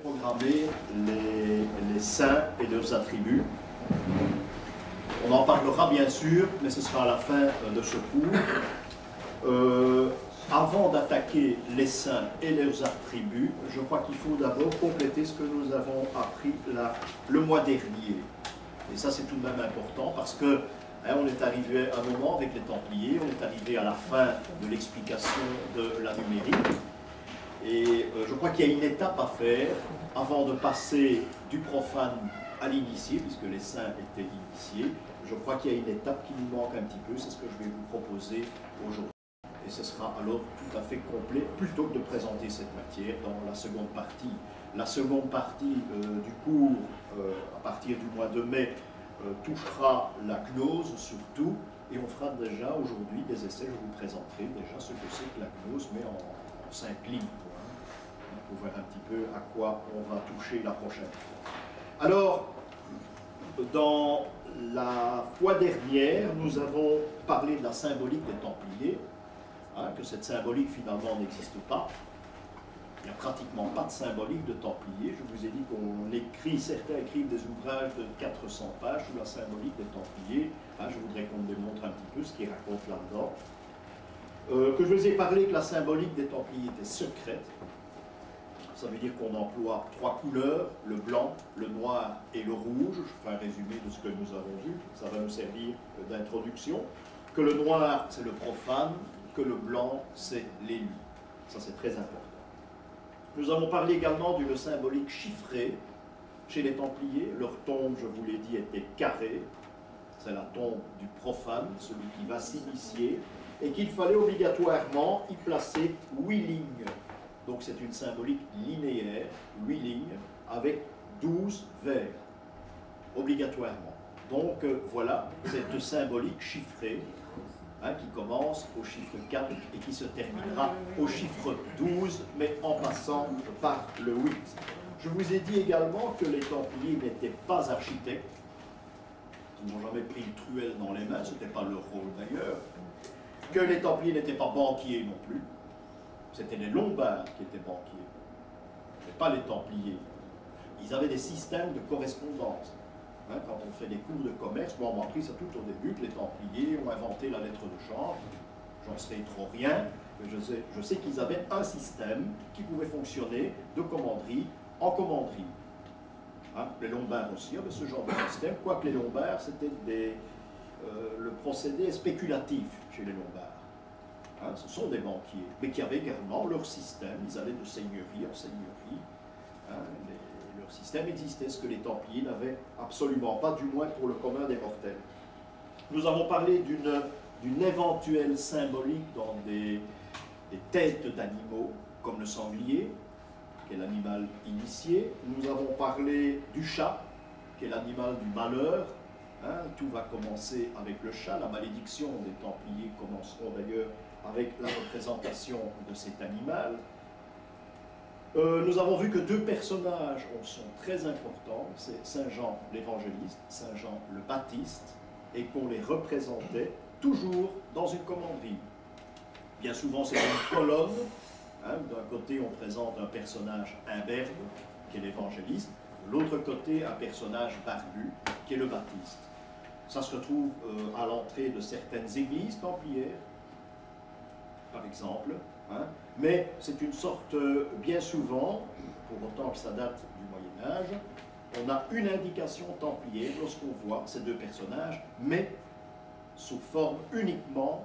programmer les saints et leurs attributs. On en parlera bien sûr, mais ce sera à la fin de ce cours. Avant d'attaquer les saints et leurs attributs, je crois qu'il faut d'abord compléter ce que nous avons appris le mois dernier. Et ça, c'est tout de même important parce que on est arrivé à un moment avec les Templiers, on est arrivé à la fin de l'explication de la numérique. Et je crois qu'il y a une étape à faire avant de passer du profane à l'initié, puisque les saints étaient initiés. Je crois qu'il y a une étape qui nous manque un petit peu, c'est ce que je vais vous proposer aujourd'hui. Et ce sera alors tout à fait complet, plutôt que de présenter cette matière dans la seconde partie. La seconde partie du cours, à partir du mois de mai, touchera la gnose surtout, et on fera déjà aujourd'hui des essais. Je vous présenterai déjà ce que c'est que la gnose, mais en 5 lignes, pour voir un petit peu à quoi on va toucher la prochaine fois. Alors, dans la fois dernière, nous avons parlé de la symbolique des Templiers, que cette symbolique finalement n'existe pas. Il n'y a pratiquement pas de symbolique de Templiers. Je vous ai dit qu'on écrit, certains écrivent des ouvrages de 400 pages sur la symbolique des Templiers. Je voudrais qu'on me démontre un petit peu ce qu'ils racontent là-dedans. Que je vous ai parlé que la symbolique des Templiers était secrète. Ça veut dire qu'on emploie 3 couleurs, le blanc, le noir et le rouge. Je fais un résumé de ce que nous avons vu, ça va nous servir d'introduction. Que le noir, c'est le profane, que le blanc, c'est l'élu. Ça, c'est très important. Nous avons parlé également d'une symbolique chiffrée chez les Templiers. Leur tombe, je vous l'ai dit, était carrée. C'est la tombe du profane, celui qui va s'initier, et qu'il fallait obligatoirement y placer 8 lignes. Donc c'est une symbolique linéaire, 8 lignes, avec 12 vers, obligatoirement. Donc voilà cette symbolique chiffrée, qui commence au chiffre 4 et qui se terminera au chiffre 12, mais en passant par le 8. Je vous ai dit également que les Templiers n'étaient pas architectes. Ils n'ont jamais pris une truelle dans les mains, ce n'était pas leur rôle d'ailleurs. Que les Templiers n'étaient pas banquiers non plus. C'était les Lombards qui étaient banquiers, mais pas les Templiers. Ils avaient des systèmes de correspondance. Quand on fait des cours de commerce, moi on m'a appris ça tout au début, que les Templiers ont inventé la lettre de change. J'en sais trop rien, mais je sais qu'ils avaient un système qui pouvait fonctionner de commanderie en commanderie. Les Lombards aussi avaient ce genre de système, quoique les Lombards, c'était le procédé est spéculatif chez les Lombards. Ce sont des banquiers, mais qui avaient également leur système. Ils allaient de seigneurie en seigneurie. Leur système existait, ce que les Templiers n'avaient absolument pas, du moins pour le commun des mortels. Nous avons parlé d'une éventuelle symbolique dans des têtes d'animaux, comme le sanglier, qui est l'animal initié. Nous avons parlé du chat, qui est l'animal du malheur. Tout va commencer avec le chat. La malédiction des Templiers commenceront d'ailleurs avec la représentation de cet animal. Nous avons vu que 2 personnages sont très importants, c'est Saint Jean l'évangéliste, Saint Jean le Baptiste, et qu'on les représentait toujours dans une commanderie. Bien souvent c'est une colonne, d'un côté on présente un personnage imberbe, qui est l'évangéliste, de l'autre côté un personnage barbu, qui est le Baptiste. Ça se retrouve à l'entrée de certaines églises templières, par exemple, mais c'est une sorte, bien souvent, pour autant que ça date du Moyen-Âge, on a une indication templière lorsqu'on voit ces 2 personnages, mais uniquement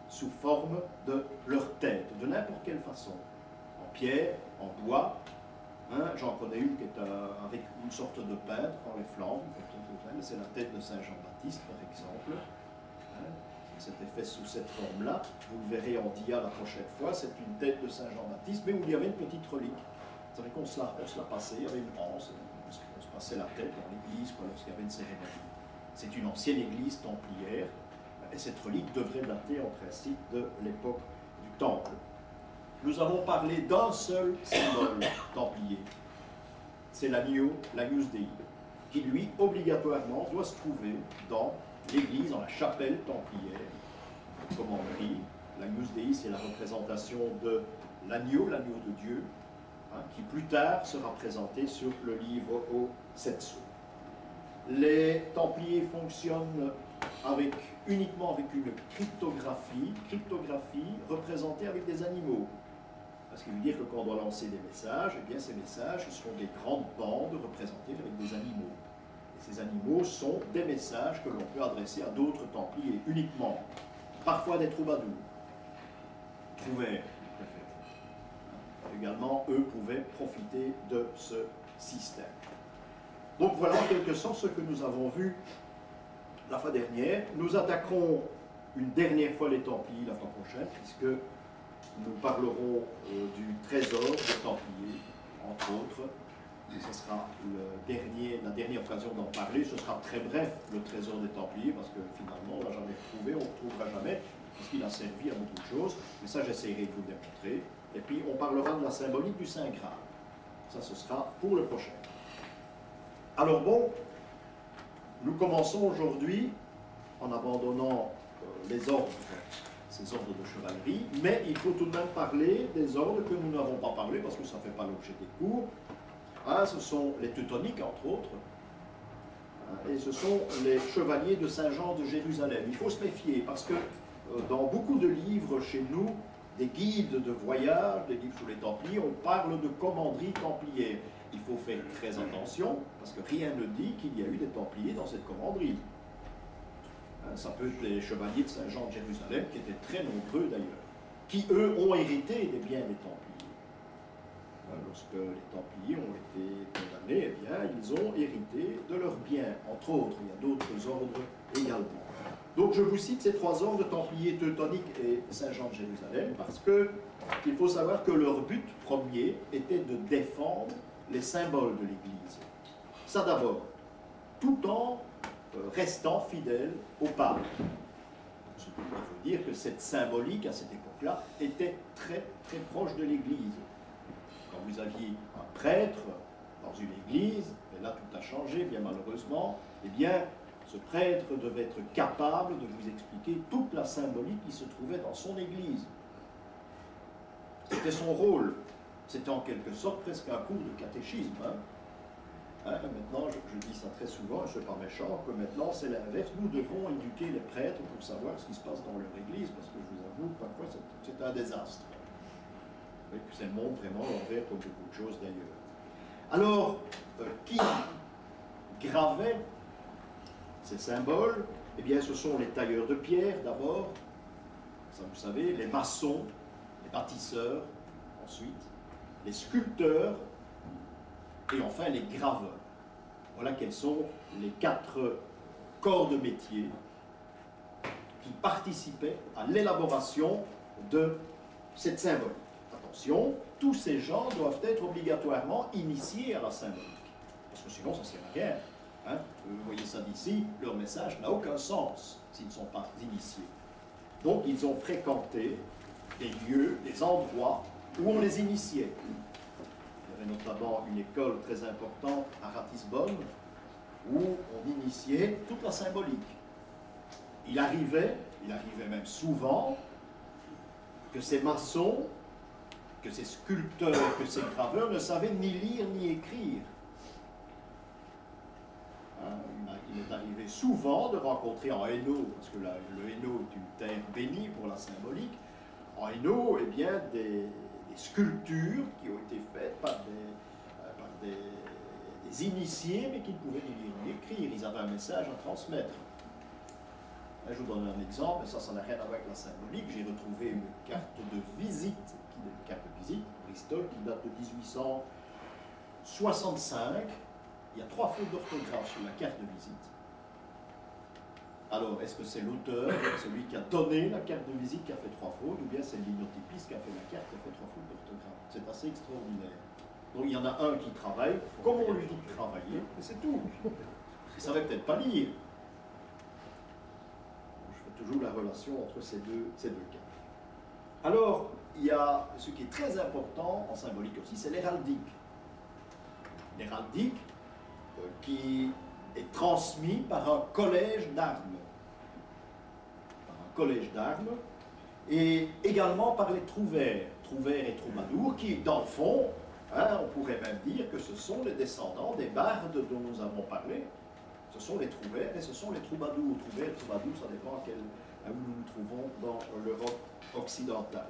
sous forme de leur tête, de n'importe quelle façon, en pierre, en bois. J'en connais une qui est avec une sorte de peintre dans les Flandres, c'est la tête de Saint Jean-Baptiste, par exemple. C'était fait sous cette forme-là. Vous le verrez en dia la prochaine fois. C'est une tête de Saint Jean-Baptiste, mais où il y avait une petite relique. Vous savez qu'on se la passait, il y avait une anse, on se passait la tête dans l'église lorsqu'il y avait une cérémonie. C'est une ancienne église templière, et cette relique devrait dater en principe de l'époque du Temple. Nous avons parlé d'un seul symbole templier. C'est l'agneau, l'Agnus Dei, qui lui, obligatoirement, doit se trouver dans l'église, dans la chapelle templière, commanderie. L'Agnus Dei, c'est la représentation de l'agneau de Dieu, qui plus tard sera présenté sur le livre aux 7 sceaux. Les Templiers fonctionnent uniquement avec une cryptographie représentée avec des animaux. Ce qui veut dire que quand on doit lancer des messages, eh bien ces messages seront des grandes bandes représentées avec des animaux. Et ces animaux sont des messages que l'on peut adresser à d'autres Templiers uniquement. Parfois des troubadours, trouvères, également, eux pouvaient profiter de ce système. Donc voilà en quelque sorte ce que nous avons vu la fois dernière. Nous attaquerons une dernière fois les Templiers la fois prochaine, puisque nous parlerons du trésor des Templiers, entre autres. Et ce sera la dernière occasion d'en parler. Ce sera très bref, le trésor des Templiers, parce que finalement, on ne l'a jamais retrouvé, on ne le retrouvera jamais, parce qu'il a servi à beaucoup de choses. Mais ça, j'essaierai de vous le démontrer. Et puis, on parlera de la symbolique du Saint Graal. Ça, ce sera pour le prochain. Alors bon, nous commençons aujourd'hui en abandonnant les ordres, ces ordres de chevalerie, mais il faut tout de même parler des ordres que nous n'avons pas parlé, parce que ça ne fait pas l'objet des cours. Ce sont les Teutoniques, entre autres, et ce sont les chevaliers de Saint-Jean de Jérusalem. Il faut se méfier, parce que dans beaucoup de livres chez nous, des guides de voyage, des livres sur les Templiers, on parle de commanderie templière. Il faut faire très attention, parce que rien ne dit qu'il y a eu des Templiers dans cette commanderie. Ça peut être les chevaliers de Saint-Jean de Jérusalem, qui étaient très nombreux d'ailleurs, qui eux ont hérité des biens des Templiers. Lorsque les Templiers ont été condamnés, eh bien, ils ont hérité de leurs biens, entre autres. Il y a d'autres ordres également. Donc je vous cite ces 3 ordres, Templiers, Teutoniques et Saint-Jean de Jérusalem, parce qu'il faut savoir que leur but premier était de défendre les symboles de l'Église. Ça d'abord, tout en restant fidèle au pape. Il faut dire que cette symbolique, à cette époque-là, était très très proche de l'Église. Quand vous aviez un prêtre dans une église, et là tout a changé, bien malheureusement, eh bien, ce prêtre devait être capable de vous expliquer toute la symbolique qui se trouvait dans son église. C'était son rôle. C'était en quelque sorte presque un cours de catéchisme. Maintenant, je dis ça très souvent, je ne suis pas méchant, que maintenant c'est l'inverse. Nous devons éduquer les prêtres pour savoir ce qui se passe dans leur église, parce que je vous avoue, parfois c'est un désastre. Et puis c'est le monde vraiment l'envers comme beaucoup de choses d'ailleurs. Alors, qui gravait ces symboles? Eh bien, ce sont les tailleurs de pierre d'abord, ça vous savez, les maçons, les bâtisseurs, ensuite, les sculpteurs, et enfin les graveurs. Voilà quels sont les 4 corps de métier qui participaient à l'élaboration de cette symbolique. Attention, tous ces gens doivent être obligatoirement initiés à la symbolique, parce que sinon ça ne sert à rien. Vous voyez ça d'ici, leur message n'a aucun sens s'ils ne sont pas initiés. Donc ils ont fréquenté des lieux, des endroits où on les initiait. Il y avait notamment une école très importante à Ratisbonne où on initiait toute la symbolique. Il arrivait même souvent que ces maçons, que ces sculpteurs, que ces graveurs ne savaient ni lire ni écrire. Il est arrivé souvent de rencontrer en Hainaut, parce que le Hainaut est une terre bénie pour la symbolique, en Hainaut, eh bien, des sculptures qui ont été faites par des initiés, mais qui ne pouvaient ni lire ni écrire. Ils avaient un message à transmettre. Je vous donne un exemple, et ça n'a rien à voir avec la symbolique. J'ai retrouvé une carte de visite, Bristol, qui date de 1865. Il y a 3 fautes d'orthographe sur la carte de visite. Alors, est-ce que c'est l'auteur, celui qui a donné la carte de visite, qui a fait 3 fautes, ou bien c'est le linotypiste qui a fait la carte, qui a fait 3 fautes d'orthographe? C'est assez extraordinaire. Donc, il y en a un qui travaille, comme on lui dit de travailler, et c'est tout. Il ne savait peut-être pas lire. Je fais toujours la relation entre ces deux cas. Alors, il y a ce qui est très important en symbolique aussi, c'est l'héraldique. L'héraldique qui est transmis par un collège d'armes. Et également par les trouvères et troubadours, qui, dans le fond, Hein, on pourrait même dire que ce sont les descendants des bardes dont nous avons parlé. Ce sont les trouvères et ce sont les troubadours. Trouvères, troubadours, ça dépend où nous nous trouvons dans l'Europe occidentale.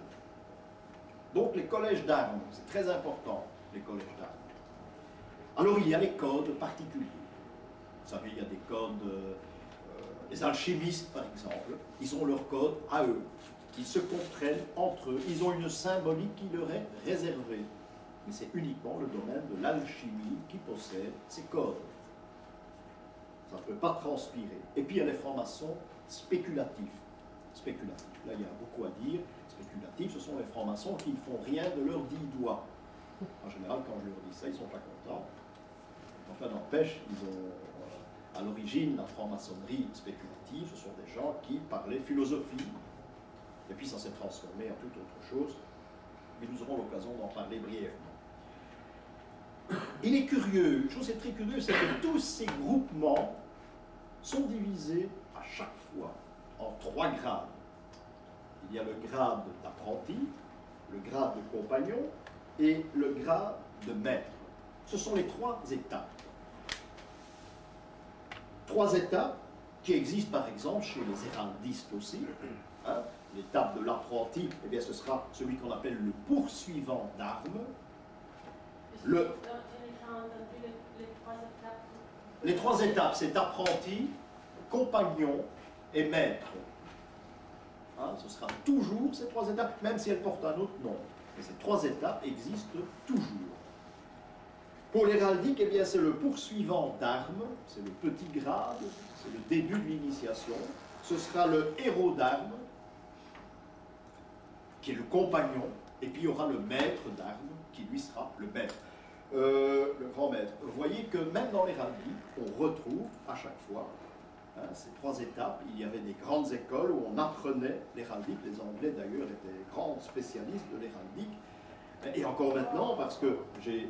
Donc les collèges d'armes, c'est très important, les collèges d'armes. Alors il y a les codes particuliers. Vous savez, il y a des codes, les alchimistes par exemple, ils ont leur code à eux. Ils se comprennent entre eux, ils ont une symbolique qui leur est réservée. Mais c'est uniquement le domaine de l'alchimie qui possède ces codes. Ça ne peut pas transpirer. Et puis il y a les francs-maçons spéculatifs. Spéculatifs, là il y a beaucoup à dire. Spéculatifs, ce sont les francs-maçons qui ne font rien de leurs 10 doigts. En général, quand je leur dis ça, ils ne sont pas contents. Enfin, n'empêche, ils ont à l'origine la franc-maçonnerie spéculative, ce sont des gens qui parlaient philosophie. Et puis ça s'est transformé en toute autre chose. Mais nous aurons l'occasion d'en parler brièvement. Il est curieux, une chose est très curieuse, c'est que tous ces groupements sont divisés à chaque fois en 3 grades. Il y a le grade d'apprenti, le grade de compagnon et le grade de maître. Ce sont les 3 étapes. 3 étapes qui existent par exemple chez les héraldistes aussi. Hein. L'étape de l'apprenti, eh bien, ce sera celui qu'on appelle le poursuivant d'armes. Les 3 étapes, c'est apprenti, compagnon et maître. Hein, ce sera toujours ces 3 étapes, même si elles portent un autre nom. Mais ces 3 étapes existent toujours. Pour l'héraldique, eh bien, c'est le poursuivant d'armes, c'est le petit grade, c'est le début de l'initiation. Ce sera le héros d'armes, qui est le compagnon, et puis il y aura le maître d'armes, qui lui sera le maître. Le grand maître. Vous voyez que même dans l'héraldique, on retrouve à chaque fois ces 3 étapes. Il y avait des grandes écoles où on apprenait l'héraldique. Les Anglais d'ailleurs étaient grands spécialistes de l'héraldique. Et encore maintenant, parce que j'ai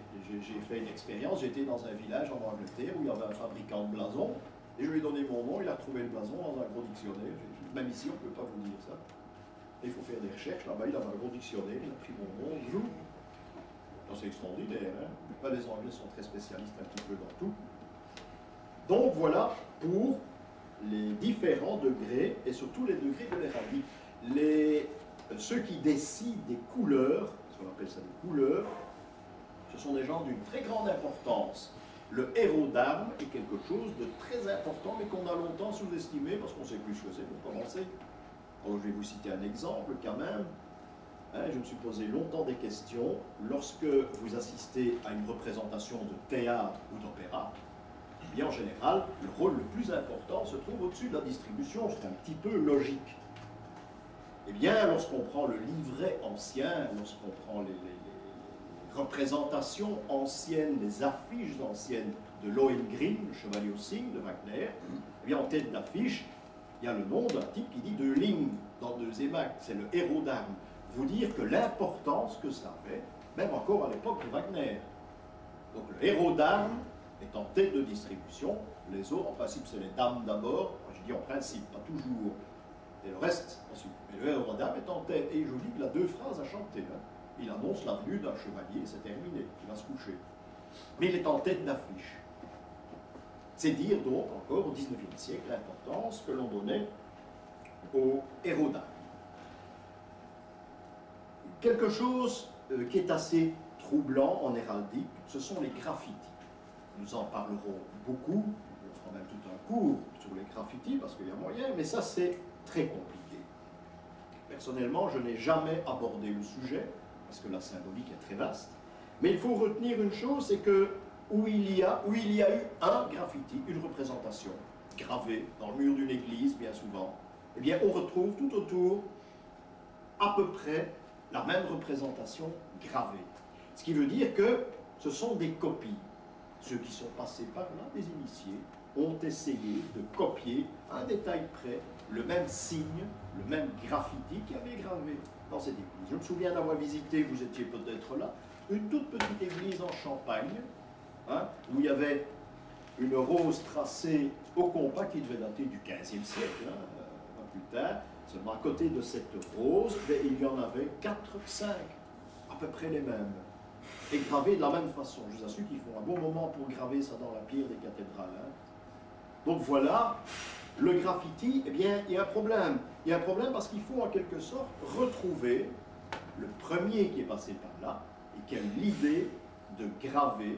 fait une expérience, j'étais dans un village en Angleterre où il y avait un fabricant de blasons, et je lui ai donné mon nom, il a retrouvé le blason dans un gros dictionnaire. Même ici, on ne peut pas vous dire ça. Et il faut faire des recherches, là-bas il avait un gros dictionnaire, il a pris mon nom, joue. C'est extraordinaire, hein? Les Anglais sont très spécialistes un petit peu dans tout. Donc voilà pour les différents degrés, et surtout les degrés de l'héraldique. Ceux qui décident des couleurs, on appelle ça des couleurs, ce sont des gens d'une très grande importance. Le héros d'armes est quelque chose de très important, mais qu'on a longtemps sous-estimé, parce qu'on ne sait plus ce que c'est pour commencer. Alors je vais vous citer un exemple quand même. Je me suis posé longtemps des questions. Lorsque vous assistez à une représentation de théâtre ou d'opéra, eh bien en général, le rôle le plus important se trouve au-dessus de la distribution. C'est un petit peu logique. Eh bien, lorsqu'on prend le livret ancien, lorsqu'on prend les représentations anciennes, les affiches anciennes de Lohengrin, le chevalier au cygne de Wagner, eh bien en tête d'affiche, il y a le nom d'un type qui dit de Ling dans le deuxième acte, c'est le héros d'armes. Vous dire que l'importance que ça avait, même encore à l'époque de Wagner. Donc le héros d'armes est en tête de distribution, les autres, en principe c'est les dames d'abord, je dis en principe, pas toujours, et le reste ensuite. Mais le héros d'armes est en tête, et je vous dis qu'il a 2 phrases à chanter. Hein. Il annonce la venue d'un chevalier, c'est terminé, il va se coucher. Mais il est en tête d'affiche. C'est dire donc encore au XIXe siècle l'importance que l'on donnait au héros d'armes. Quelque chose qui est assez troublant en héraldique, ce sont les graffitis. Nous en parlerons beaucoup, on fera même tout un cours sur les graffitis parce qu'il y a moyen, mais ça c'est très compliqué. Personnellement, je n'ai jamais abordé le sujet, parce que la symbolique est très vaste, mais il faut retenir une chose, c'est que où il y a eu un graffiti, une représentation gravée dans le mur d'une église, bien souvent, eh bien on retrouve tout autour à peu près la même représentation gravée. Ce qui veut dire que ce sont des copies. Ceux qui sont passés par là, des initiés, ont essayé de copier à un détail près le même signe, le même graffiti qui avait gravé dans cette église. Je me souviens d'avoir visité, vous étiez peut-être là, une toute petite église en Champagne, hein, où il y avait une rose tracée au compas qui devait dater du XVe siècle, pas plus tard. Seulement à côté de cette rose, il y en avait 4, 5, à peu près les mêmes. est gravé de la même façon. Je vous assure qu'ils font un bon moment pour graver ça dans la pierre des cathédrales. Hein. Donc voilà, le graffiti, eh bien, il y a un problème. Il y a un problème parce qu'il faut en quelque sorte retrouver le premier qui est passé par là et qui a eu l'idée de graver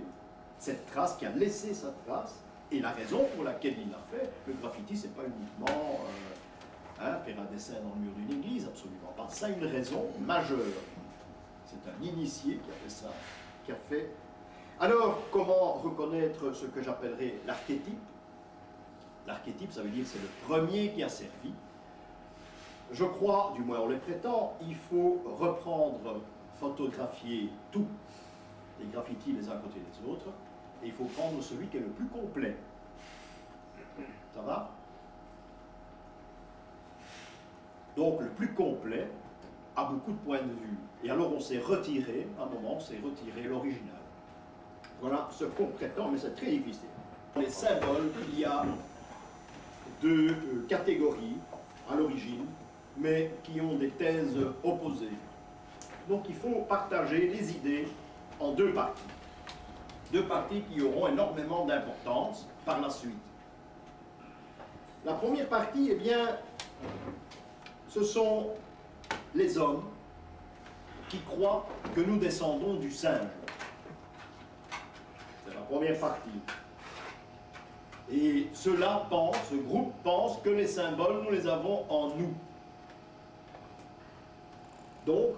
cette trace, qui a laissé sa trace, et la raison pour laquelle il l'a fait. Le graffiti, c'est pas uniquement faire un dessin dans le mur d'une église, absolument pas. Ça a une raison majeure. C'est un initié qui a fait ça, qui a fait... Alors, comment reconnaître ce que j'appellerais l'archétype? L'archétype, ça veut dire que c'est le premier qui a servi. Je crois, du moins on le prétend, il faut reprendre, photographier tous les graffitis les uns à côté des autres, et il faut prendre celui qui est le plus complet. Ça va? Donc le plus complet a beaucoup de points de vue. Et alors on s'est retiré, à un moment, on s'est retiré l'original. Voilà ce qu'on prétend, mais c'est très difficile. Dans les symboles, il y a deux catégories à l'origine, mais qui ont des thèses opposées. Donc il faut partager les idées en deux parties. Deux parties qui auront énormément d'importance par la suite. La première partie, eh bien, ce sont les hommes qui croient que nous descendons du singe. C'est la première partie. Et ceux-là pensent, ce groupe pense que les symboles, nous les avons en nous. Donc,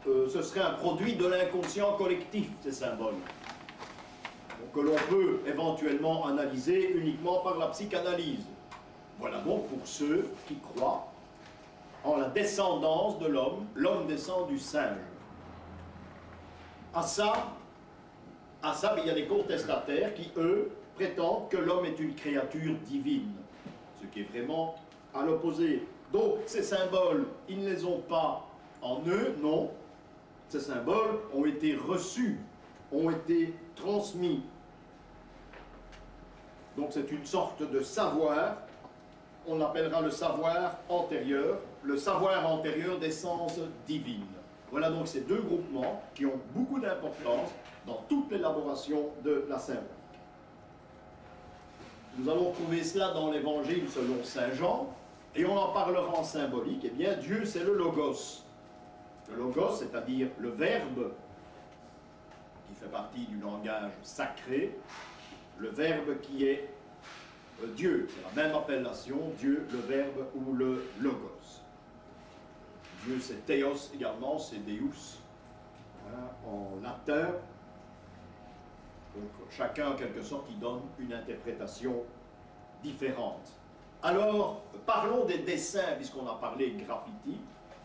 ce serait un produit de l'inconscient collectif, ces symboles. Donc, que l'on peut éventuellement analyser uniquement par la psychanalyse. Voilà donc pour ceux qui croient en la descendance de l'homme. L'homme descend du singe. À ça, il y a des contestataires qui, eux, prétendent que l'homme est une créature divine, ce qui est vraiment à l'opposé. Donc, ces symboles, ils ne les ont pas en eux, non. Ces symboles ont été reçus, ont été transmis. Donc, c'est une sorte de savoir, on appellera le savoir antérieur d'essence divine. Voilà donc ces deux groupements qui ont beaucoup d'importance dans toute l'élaboration de la symbolique. Nous allons trouver cela dans l'Évangile selon saint Jean, et on en parlera en symbolique. Eh bien, Dieu, c'est le Logos. Le Logos, c'est-à-dire le Verbe, qui fait partie du langage sacré, le Verbe qui est Dieu. C'est la même appellation, Dieu, le Verbe ou le Logos. Dieu, c'est Théos également, c'est Deus, voilà, en latin. Donc chacun, en quelque sorte, y donne une interprétation différente. Alors, parlons des dessins, puisqu'on a parlé de graffiti.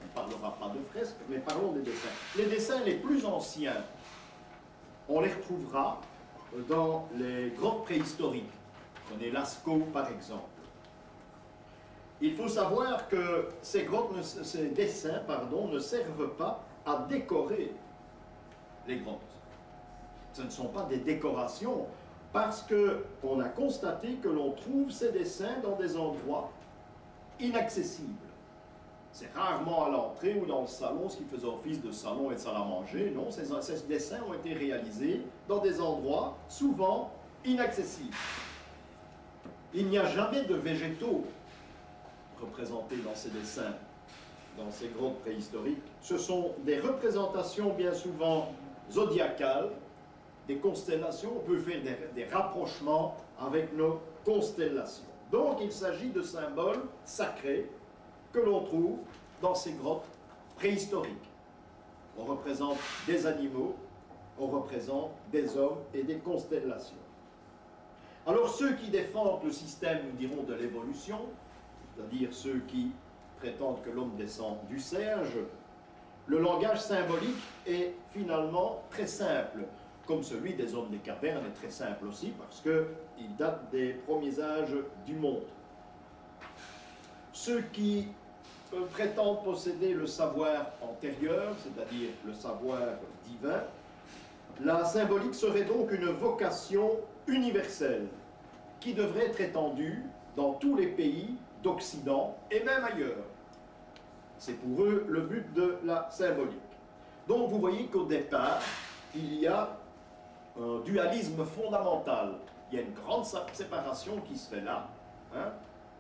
On ne parlera pas de fresques, mais parlons des dessins. Les dessins les plus anciens, on les retrouvera dans les grottes préhistoriques. Prenez Lascaux, par exemple. Il faut savoir que ces dessins ne servent pas à décorer les grottes. Ce ne sont pas des décorations, parce qu'on a constaté que l'on trouve ces dessins dans des endroits inaccessibles. C'est rarement à l'entrée ou dans le salon, ce qui faisait office de salon et de salle à manger. Non, ces dessins ont été réalisés dans des endroits souvent inaccessibles. Il n'y a jamais de végétaux représentés dans ces dessins, dans ces grottes préhistoriques. Ce sont des représentations bien souvent zodiacales, des constellations. On peut faire des rapprochements avec nos constellations. Donc il s'agit de symboles sacrés que l'on trouve dans ces grottes préhistoriques. On représente des animaux, on représente des hommes et des constellations. Alors ceux qui défendent le système, nous dirons, de l'évolution, c'est-à-dire ceux qui prétendent que l'homme descend du singe, le langage symbolique est finalement très simple, comme celui des hommes des cavernes est très simple aussi, parce qu'il date des premiers âges du monde. Ceux qui prétendent posséder le savoir antérieur, c'est-à-dire le savoir divin, la symbolique serait donc une vocation universelle qui devrait être étendue dans tous les pays d'Occident et même ailleurs. C'est pour eux le but de la symbolique. Donc vous voyez qu'au départ, il y a un dualisme fondamental. Il y a une grande séparation qui se fait là. Hein?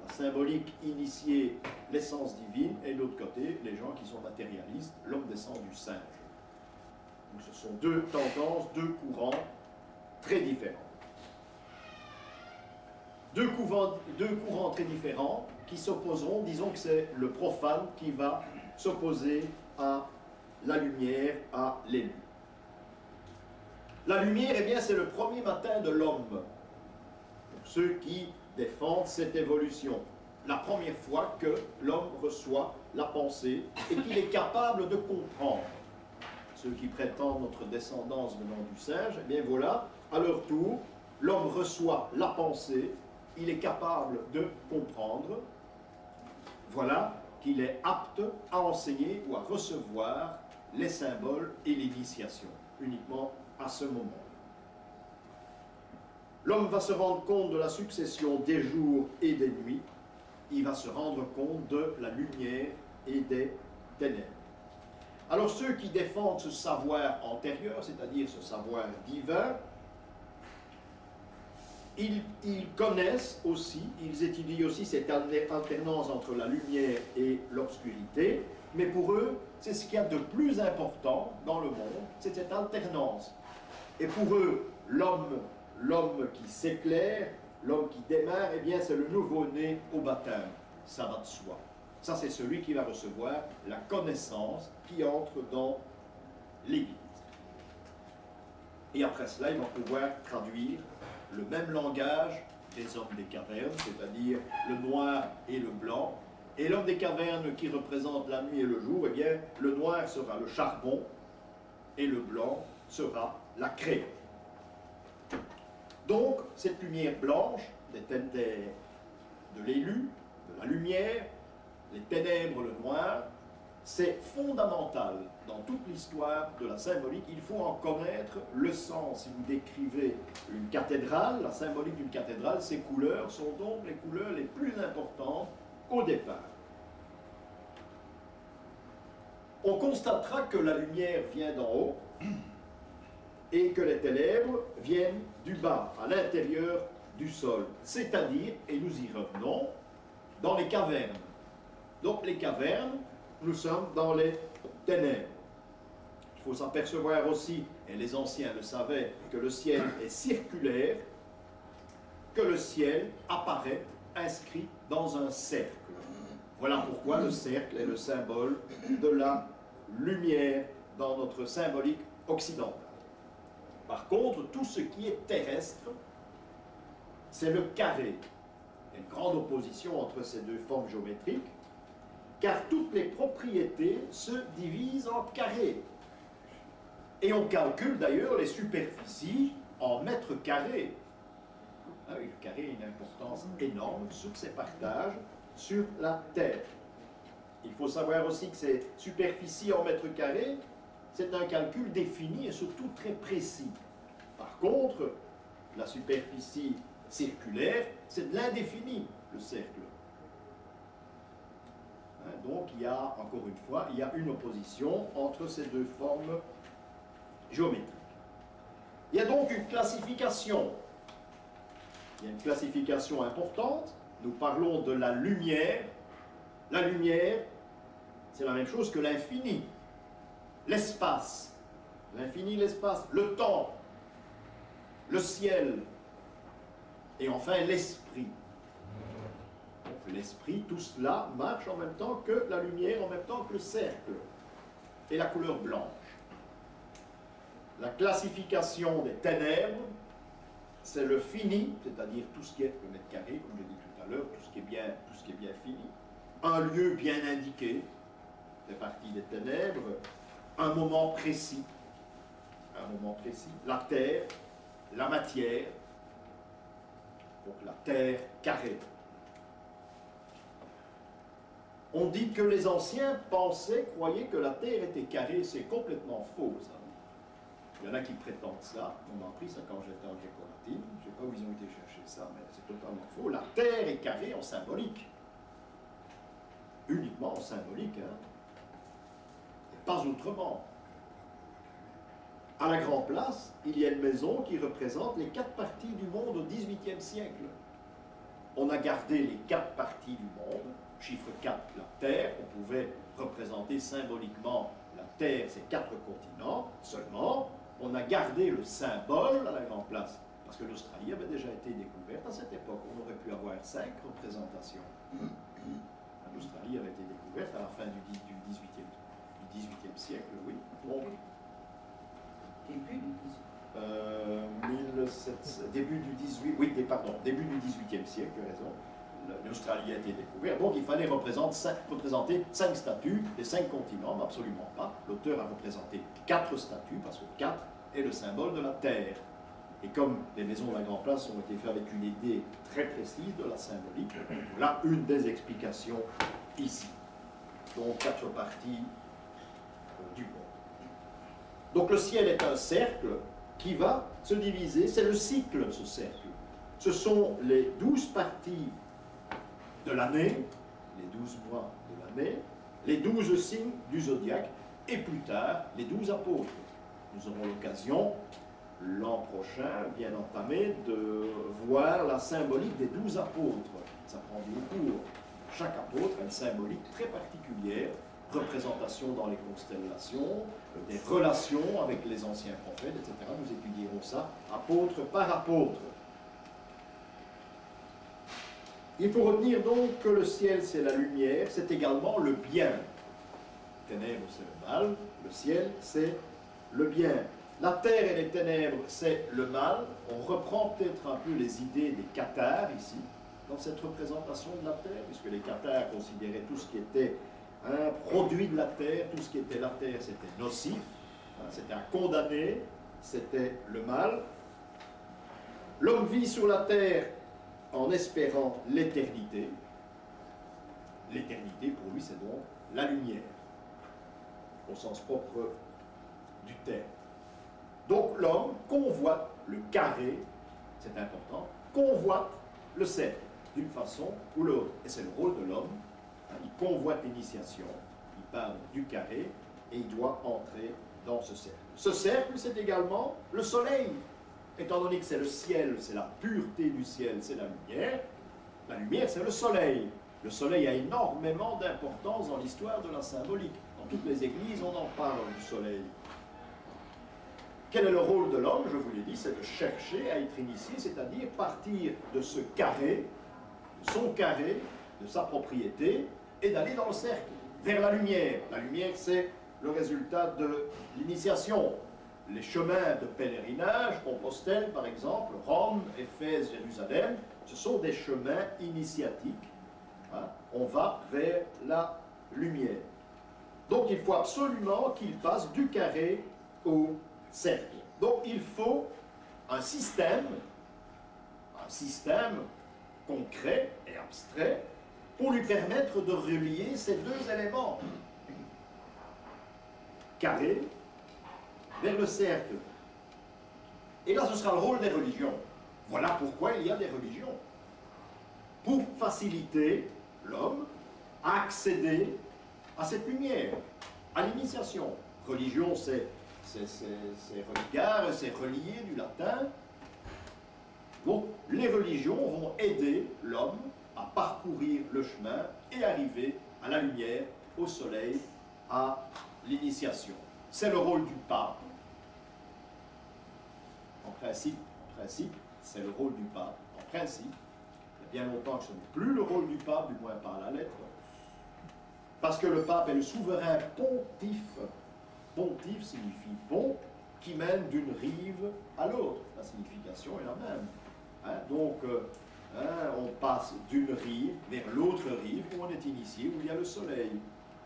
La symbolique initiée, l'essence divine, et de l'autre côté, les gens qui sont matérialistes, l'homme descend du singe. Donc ce sont deux tendances, deux courants très différents. Deux courants très différents qui s'opposeront, disons que c'est le profane qui va s'opposer à la lumière, à l'élu. La lumière, eh bien, c'est le premier matin de l'homme. Pour ceux qui défendent cette évolution. La première fois que l'homme reçoit la pensée et qu'il est capable de comprendre. Ceux qui prétendent notre descendance venant du singe, eh bien voilà, à leur tour, l'homme reçoit la pensée, il est capable de comprendre, voilà qu'il est apte à enseigner ou à recevoir les symboles et l'initiation, uniquement à ce moment. L'homme va se rendre compte de la succession des jours et des nuits, il va se rendre compte de la lumière et des ténèbres. Alors ceux qui défendent ce savoir antérieur, c'est-à-dire ce savoir divin, ils connaissent aussi, ils étudient aussi cette alternance entre la lumière et l'obscurité, mais pour eux, c'est ce qu'il y a de plus important dans le monde, c'est cette alternance. Et pour eux, l'homme qui s'éclaire, l'homme qui démarre, eh bien c'est le nouveau-né au baptême, ça va de soi. Ça, c'est celui qui va recevoir la connaissance qui entre dans l'Église. Et après cela, il va pouvoir traduire le même langage des hommes des cavernes, c'est-à-dire le noir et le blanc. Et l'homme des cavernes qui représente la nuit et le jour, eh bien, le noir sera le charbon et le blanc sera la craie. Donc, cette lumière blanche de l'élu, de la lumière, les ténèbres, le noir, c'est fondamental dans toute l'histoire de la symbolique. Il faut en connaître le sens. Si vous décrivez une cathédrale, la symbolique d'une cathédrale, ses couleurs sont donc les couleurs les plus importantes au départ. On constatera que la lumière vient d'en haut et que les ténèbres viennent du bas, à l'intérieur du sol. C'est-à-dire, et nous y revenons, dans les cavernes. Donc les cavernes, nous sommes dans les ténèbres. Il faut s'apercevoir aussi, et les anciens le savaient, que le ciel est circulaire, que le ciel apparaît inscrit dans un cercle. Voilà pourquoi le cercle est le symbole de la lumière dans notre symbolique occidentale. Par contre, tout ce qui est terrestre, c'est le carré. Il y a une grande opposition entre ces deux formes géométriques, car toutes les propriétés se divisent en carrés. Et on calcule d'ailleurs les superficies en mètres carrés. Ah oui, le carré a une importance énorme sur ses partages sur la Terre. Il faut savoir aussi que ces superficies en mètres carrés, c'est un calcul défini et surtout très précis. Par contre, la superficie circulaire, c'est de l'indéfini, le cercle. Donc il y a, encore une fois, il y a une opposition entre ces deux formes géométriques. Il y a donc une classification. Il y a une classification importante. Nous parlons de la lumière. La lumière, c'est la même chose que l'infini. L'espace. L'infini, l'espace. Le temps. Le ciel. Et enfin l'esprit. L'esprit, tout cela marche en même temps que la lumière, en même temps que le cercle et la couleur blanche. La classification des ténèbres, c'est le fini, c'est-à-dire tout ce qui est le mètre carré, comme je l'ai dit tout à l'heure, tout ce qui est bien fini, un lieu bien indiqué, fait partie des ténèbres, un moment précis, la terre, la matière, donc la terre carrée. On dit que les anciens croyaient que la Terre était carrée. C'est complètement faux, ça. Il y en a qui prétendent ça. On m'a appris ça quand j'étais en gréco-latine. Je ne sais pas où ils ont été chercher ça, mais c'est totalement faux. La Terre est carrée en symbolique. Uniquement en symbolique, hein. Et pas autrement. À la Grand Place, il y a une maison qui représente les 4 parties du monde au XVIIIe siècle. On a gardé les 4 parties du monde. Chiffre 4, la Terre. On pouvait représenter symboliquement la Terre, ces 4 continents. Seulement, on a gardé le symbole à la Grand Place. Parce que l'Australie avait déjà été découverte à cette époque. On aurait pu avoir 5 représentations. L'Australie avait été découverte à la fin du 18e siècle, oui. Donc, Début du 18. début du 18e siècle, tu as raison. L'Australie a été découverte. Donc il fallait représenter 5 statues des 5 continents, mais absolument pas. L'auteur a représenté 4 statues, parce que 4 est le symbole de la Terre. Et comme les maisons de la Grand Place ont été faites avec une idée très précise de la symbolique, voilà une des explications ici. Donc 4 parties du monde. Donc le ciel est un cercle qui va se diviser, c'est le cycle, ce cercle. Ce sont les 12 parties de l'année, les 12 mois de l'année, les 12 signes du zodiaque, et plus tard, les 12 apôtres. Nous aurons l'occasion, l'an prochain, bien entamé, de voir la symbolique des 12 apôtres. Ça prend du cours. Chaque apôtre a une symbolique très particulière, représentation dans les constellations, des relations avec les anciens prophètes, etc. Nous étudierons ça apôtre par apôtre. Il faut retenir donc que le ciel, c'est la lumière, c'est également le bien. Ténèbres, c'est le mal, le ciel, c'est le bien. La terre et les ténèbres, c'est le mal. On reprend peut-être un peu les idées des cathares ici, dans cette représentation de la terre, puisque les cathares considéraient tout ce qui était un produit de la terre, tout ce qui était la terre, c'était nocif, c'était à condamner, c'était le mal. L'homme vit sur la terre en espérant l'éternité. L'éternité, pour lui, c'est donc la lumière, au sens propre du terme. Donc l'homme convoite le carré, c'est important, convoite le cercle, d'une façon ou l'autre. Et c'est le rôle de l'homme. Il convoite l'initiation, il parle du carré, et il doit entrer dans ce cercle. Ce cercle, c'est également le soleil. Étant donné que c'est le ciel, c'est la pureté du ciel, c'est la lumière, c'est le soleil. Le soleil a énormément d'importance dans l'histoire de la symbolique. Dans toutes les églises, on en parle du soleil. Quel est le rôle de l'homme? Je vous l'ai dit, c'est de chercher à être initié, c'est-à-dire partir de ce carré, de son carré, de sa propriété, et d'aller dans le cercle, vers la lumière. La lumière, c'est le résultat de l'initiation. Les chemins de pèlerinage, Compostelle par exemple, Rome, Éphèse, Jérusalem, ce sont des chemins initiatiques. On va vers la lumière. Donc il faut absolument qu'il passe du carré au cercle. Donc il faut un système concret et abstrait pour lui permettre de relier ces deux éléments. Carré vers le cercle. Et là, ce sera le rôle des religions. Voilà pourquoi il y a des religions. Pour faciliter l'homme à accéder à cette lumière, à l'initiation. Religion, c'est religare, c'est relié du latin. Donc, les religions vont aider l'homme à parcourir le chemin et arriver à la lumière, au soleil, à l'initiation. C'est le rôle du pape. En principe, c'est le rôle du pape. En principe, il y a bien longtemps que ce n'est plus le rôle du pape, du moins par la lettre, parce que le pape est le souverain pontife. Pontife signifie pont qui mène d'une rive à l'autre. La signification est la même. Donc, on passe d'une rive vers l'autre rive où on est initié, où il y a le soleil.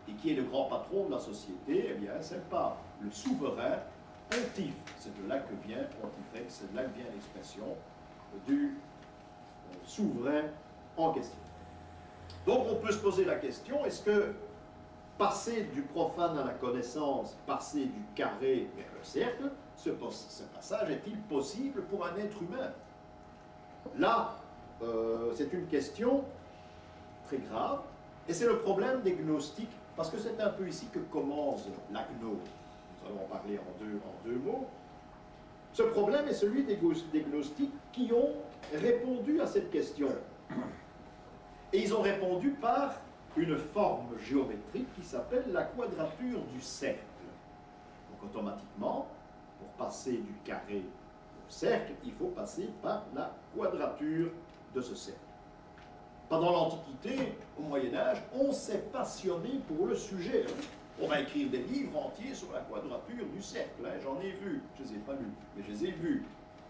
Et qui est le grand patron de la société? Eh bien, c'est le pape, le souverain pontife. C'est de là que vient pontifex, c'est de là que vient l'expression du souverain en question. Donc, on peut se poser la question, est-ce que passer du profane à la connaissance, passer du carré vers le cercle, ce passage est-il possible pour un être humain? Là, c'est une question très grave, et c'est le problème des gnostiques, parce que c'est un peu ici que commence la gnose. Nous allons en parler en deux mots. Ce problème est celui des gnostiques qui ont répondu à cette question. Et ils ont répondu par une forme géométrique qui s'appelle la quadrature du cercle. Donc automatiquement, pour passer du carré au cercle, il faut passer par la quadrature de ce cercle. Pendant l'Antiquité, au Moyen-Âge, on s'est passionné pour le sujet. On va écrire des livres entiers sur la quadrature du cercle. J'en ai vu, je ne les ai pas lus, mais je les ai vus.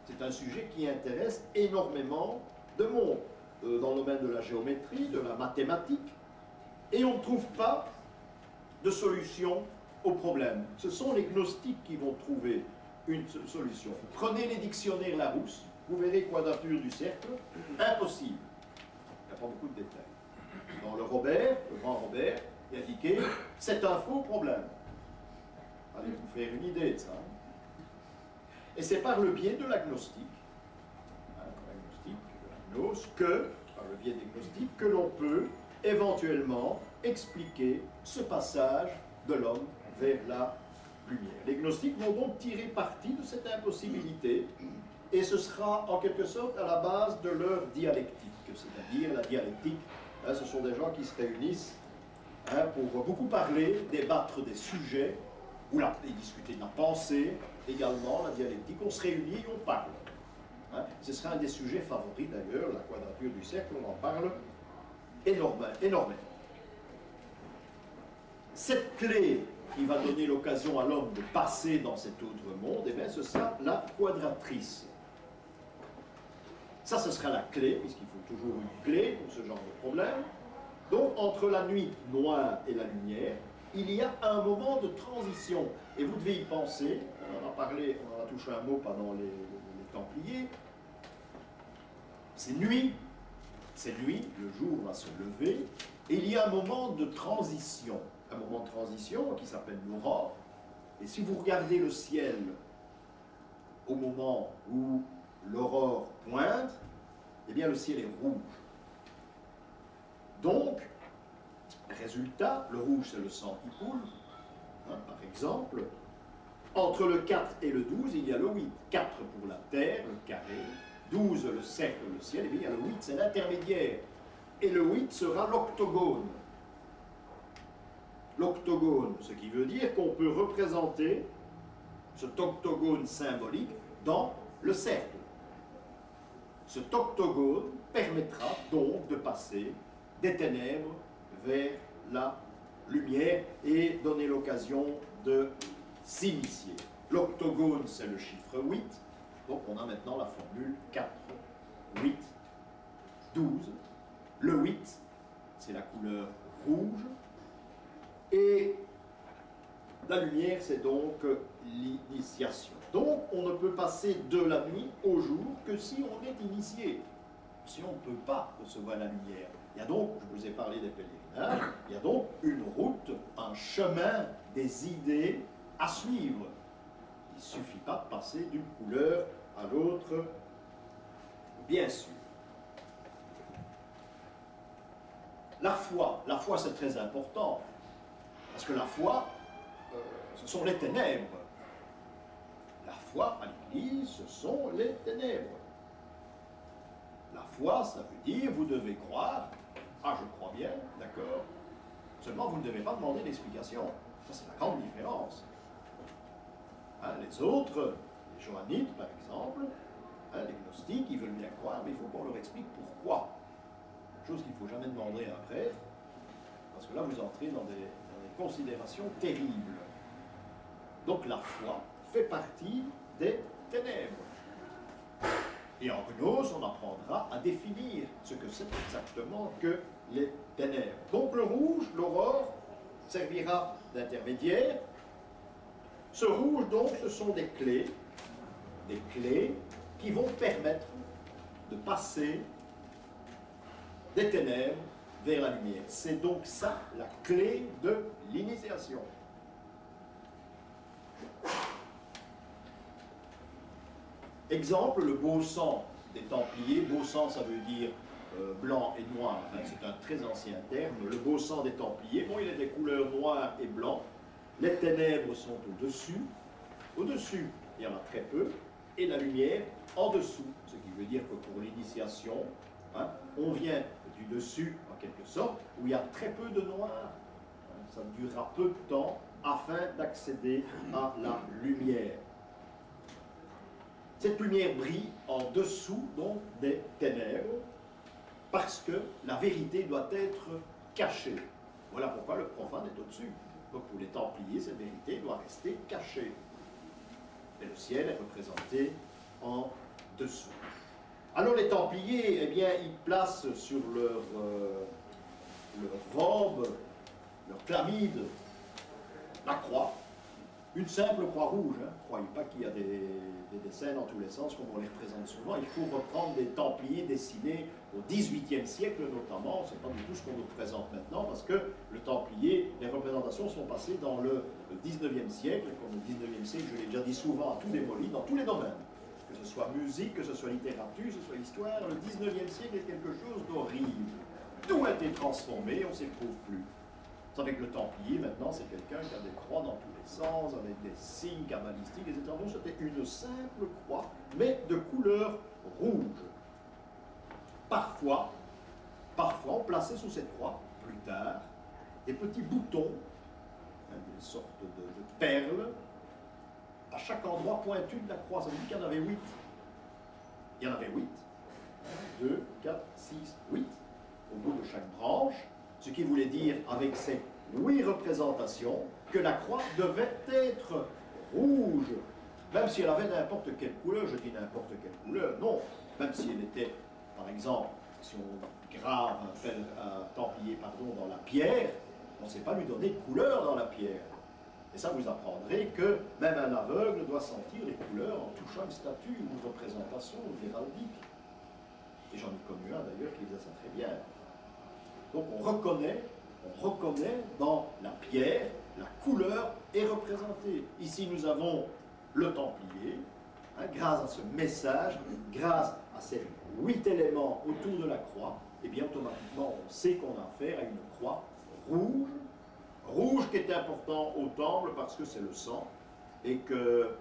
C'est un sujet qui intéresse énormément de monde, dans le domaine de la géométrie, de la mathématique, et on ne trouve pas de solution au problème. Ce sont les gnostiques qui vont trouver une solution. Prenez les dictionnaires Larousse, vous verrez quadrature du cercle, impossible. Il n'y a pas beaucoup de détails. Dans le Robert, le grand Robert, il est indiqué, c'est un faux problème. Allez vous faire une idée de ça. Et c'est par le biais de la gnostique, par le biais des gnostiques, que l'on peut éventuellement expliquer ce passage de l'homme vers la lumière. Les gnostiques vont donc tirer parti de cette impossibilité, et ce sera en quelque sorte à la base de leur dialectique, c'est-à-dire la dialectique, ce sont des gens qui se réunissent pour beaucoup parler, débattre des sujets, et discuter de la pensée, également la dialectique, on se réunit et on parle. Ce sera un des sujets favoris d'ailleurs, la quadrature du cercle, on en parle énormément. Cette clé qui va donner l'occasion à l'homme de passer dans cet autre monde, eh bien, ce sera la quadratrice. Ça, ce sera la clé, puisqu'il faut toujours une clé pour ce genre de problème. Donc, entre la nuit noire et la lumière, il y a un moment de transition. Et vous devez y penser, on en a parlé, on en a touché un mot pendant les Templiers. C'est nuit, le jour va se lever, et il y a un moment de transition qui s'appelle l'aurore. Et si vous regardez le ciel au moment où l'aurore pointe, eh bien le ciel est rouge. Donc, résultat, le rouge c'est le sang qui coule, par exemple. Entre le 4 et le 12, il y a le 8. 4 pour la terre, le carré, 12 le cercle, le ciel, et bien il y a le 8, c'est l'intermédiaire. Et le 8 sera l'octogone. L'octogone, ce qui veut dire qu'on peut représenter cet octogone symbolique dans le cercle. Cet octogone permettra donc de passer des ténèbres vers la lumière et donner l'occasion de s'initier. L'octogone, c'est le chiffre 8, donc on a maintenant la formule 4, 8, 12. Le 8, c'est la couleur rouge, et la lumière, c'est donc l'initiation. Donc, on ne peut passer de la nuit au jour que si on est initié. Si on ne peut pas recevoir la lumière. Il y a donc, je vous ai parlé des pèlerinages, il y a donc une route, un chemin des idées à suivre. Il ne suffit pas de passer d'une couleur à l'autre, bien sûr. La foi c'est très important, parce que la foi, ce sont les ténèbres. La foi à l'Église, ce sont les ténèbres. La foi, ça veut dire, vous devez croire, ah je crois bien, d'accord, seulement vous ne devez pas demander d'explication. Ça c'est la grande différence. Les autres, les johannites par exemple, les gnostiques, ils veulent bien croire, mais il faut qu'on leur explique pourquoi. Chose qu'il ne faut jamais demander à un prêtre, parce que là vous entrez dans des considérations terribles. Donc la foi fait partie des ténèbres. Et en gnose, on apprendra à définir ce que c'est exactement que les ténèbres. Donc le rouge, l'aurore, servira d'intermédiaire. Ce rouge, donc, ce sont des clés qui vont permettre de passer des ténèbres vers la lumière. C'est donc ça, la clé de l'initiation. Exemple, le beau sang des Templiers. Beau sang, ça veut dire blanc et noir. C'est un très ancien terme. Le beau sang des Templiers, bon, il est des couleurs noires et blanc. Les ténèbres sont au-dessus. Au-dessus, il y en a très peu. et la lumière en dessous. Ce qui veut dire que pour l'initiation, hein, on vient du dessus, en quelque sorte, où il y a très peu de noir. Ça durera peu de temps afin d'accéder à la lumière. Cette lumière brille en dessous donc des ténèbres parce que la vérité doit être cachée. Voilà pourquoi le profane est au-dessus. Donc pour les Templiers, cette vérité doit rester cachée. Et le ciel est représenté en dessous. Alors les Templiers, eh bien, ils placent sur leur robe, leur chlamyde, la croix, une simple croix rouge. Hein. Ne croyez pas qu'il y a des dessins dans tous les sens, comme on les représente souvent. Il faut reprendre des Templiers dessinés au XVIIIe siècle notamment. Ce n'est pas du tout ce qu'on nous représente maintenant, parce que le Templier, les représentations sont passées dans le XIXe siècle, comme le XIXe siècle, je l'ai déjà dit souvent, a tout démoli dans tous les domaines. Que ce soit musique, que ce soit littérature, que ce soit histoire, le XIXe siècle est quelque chose d'horrible. Tout a été transformé, on ne s'y trouve plus. Vous savez que le Templier, maintenant, c'est quelqu'un qui a des croix dans tous les sens, avec des signes cabalistiques, etc. Donc c'était une simple croix, mais de couleur rouge. Parfois, on plaçait sous cette croix, plus tard, des petits boutons, hein, des sortes de perles, à chaque endroit pointu de la croix. Ça veut dire qu'il y en avait 8. Il y en avait 8. 1, 2, 4, 6, 8, au bout de chaque branche. Ce qui voulait dire, avec ces 8 représentations, que la croix devait être rouge. Même si elle avait n'importe quelle couleur, je dis n'importe quelle couleur, non. Même si elle était, par exemple, si on grave un templier dans la pierre, on ne sait pas lui donner de couleur dans la pierre. Et ça, vous apprendrez que même un aveugle doit sentir les couleurs en touchant une statue, une représentation, une héraldique. Et j'en ai connu un d'ailleurs qui faisait ça très bien. Donc on reconnaît dans la pierre, la couleur est représentée. Ici nous avons le Templier, hein, grâce à ce message, grâce à ces 8 éléments autour de la croix, et bien automatiquement on sait qu'on a affaire à une croix rouge, rouge qui est important au temple parce que c'est le sang, et que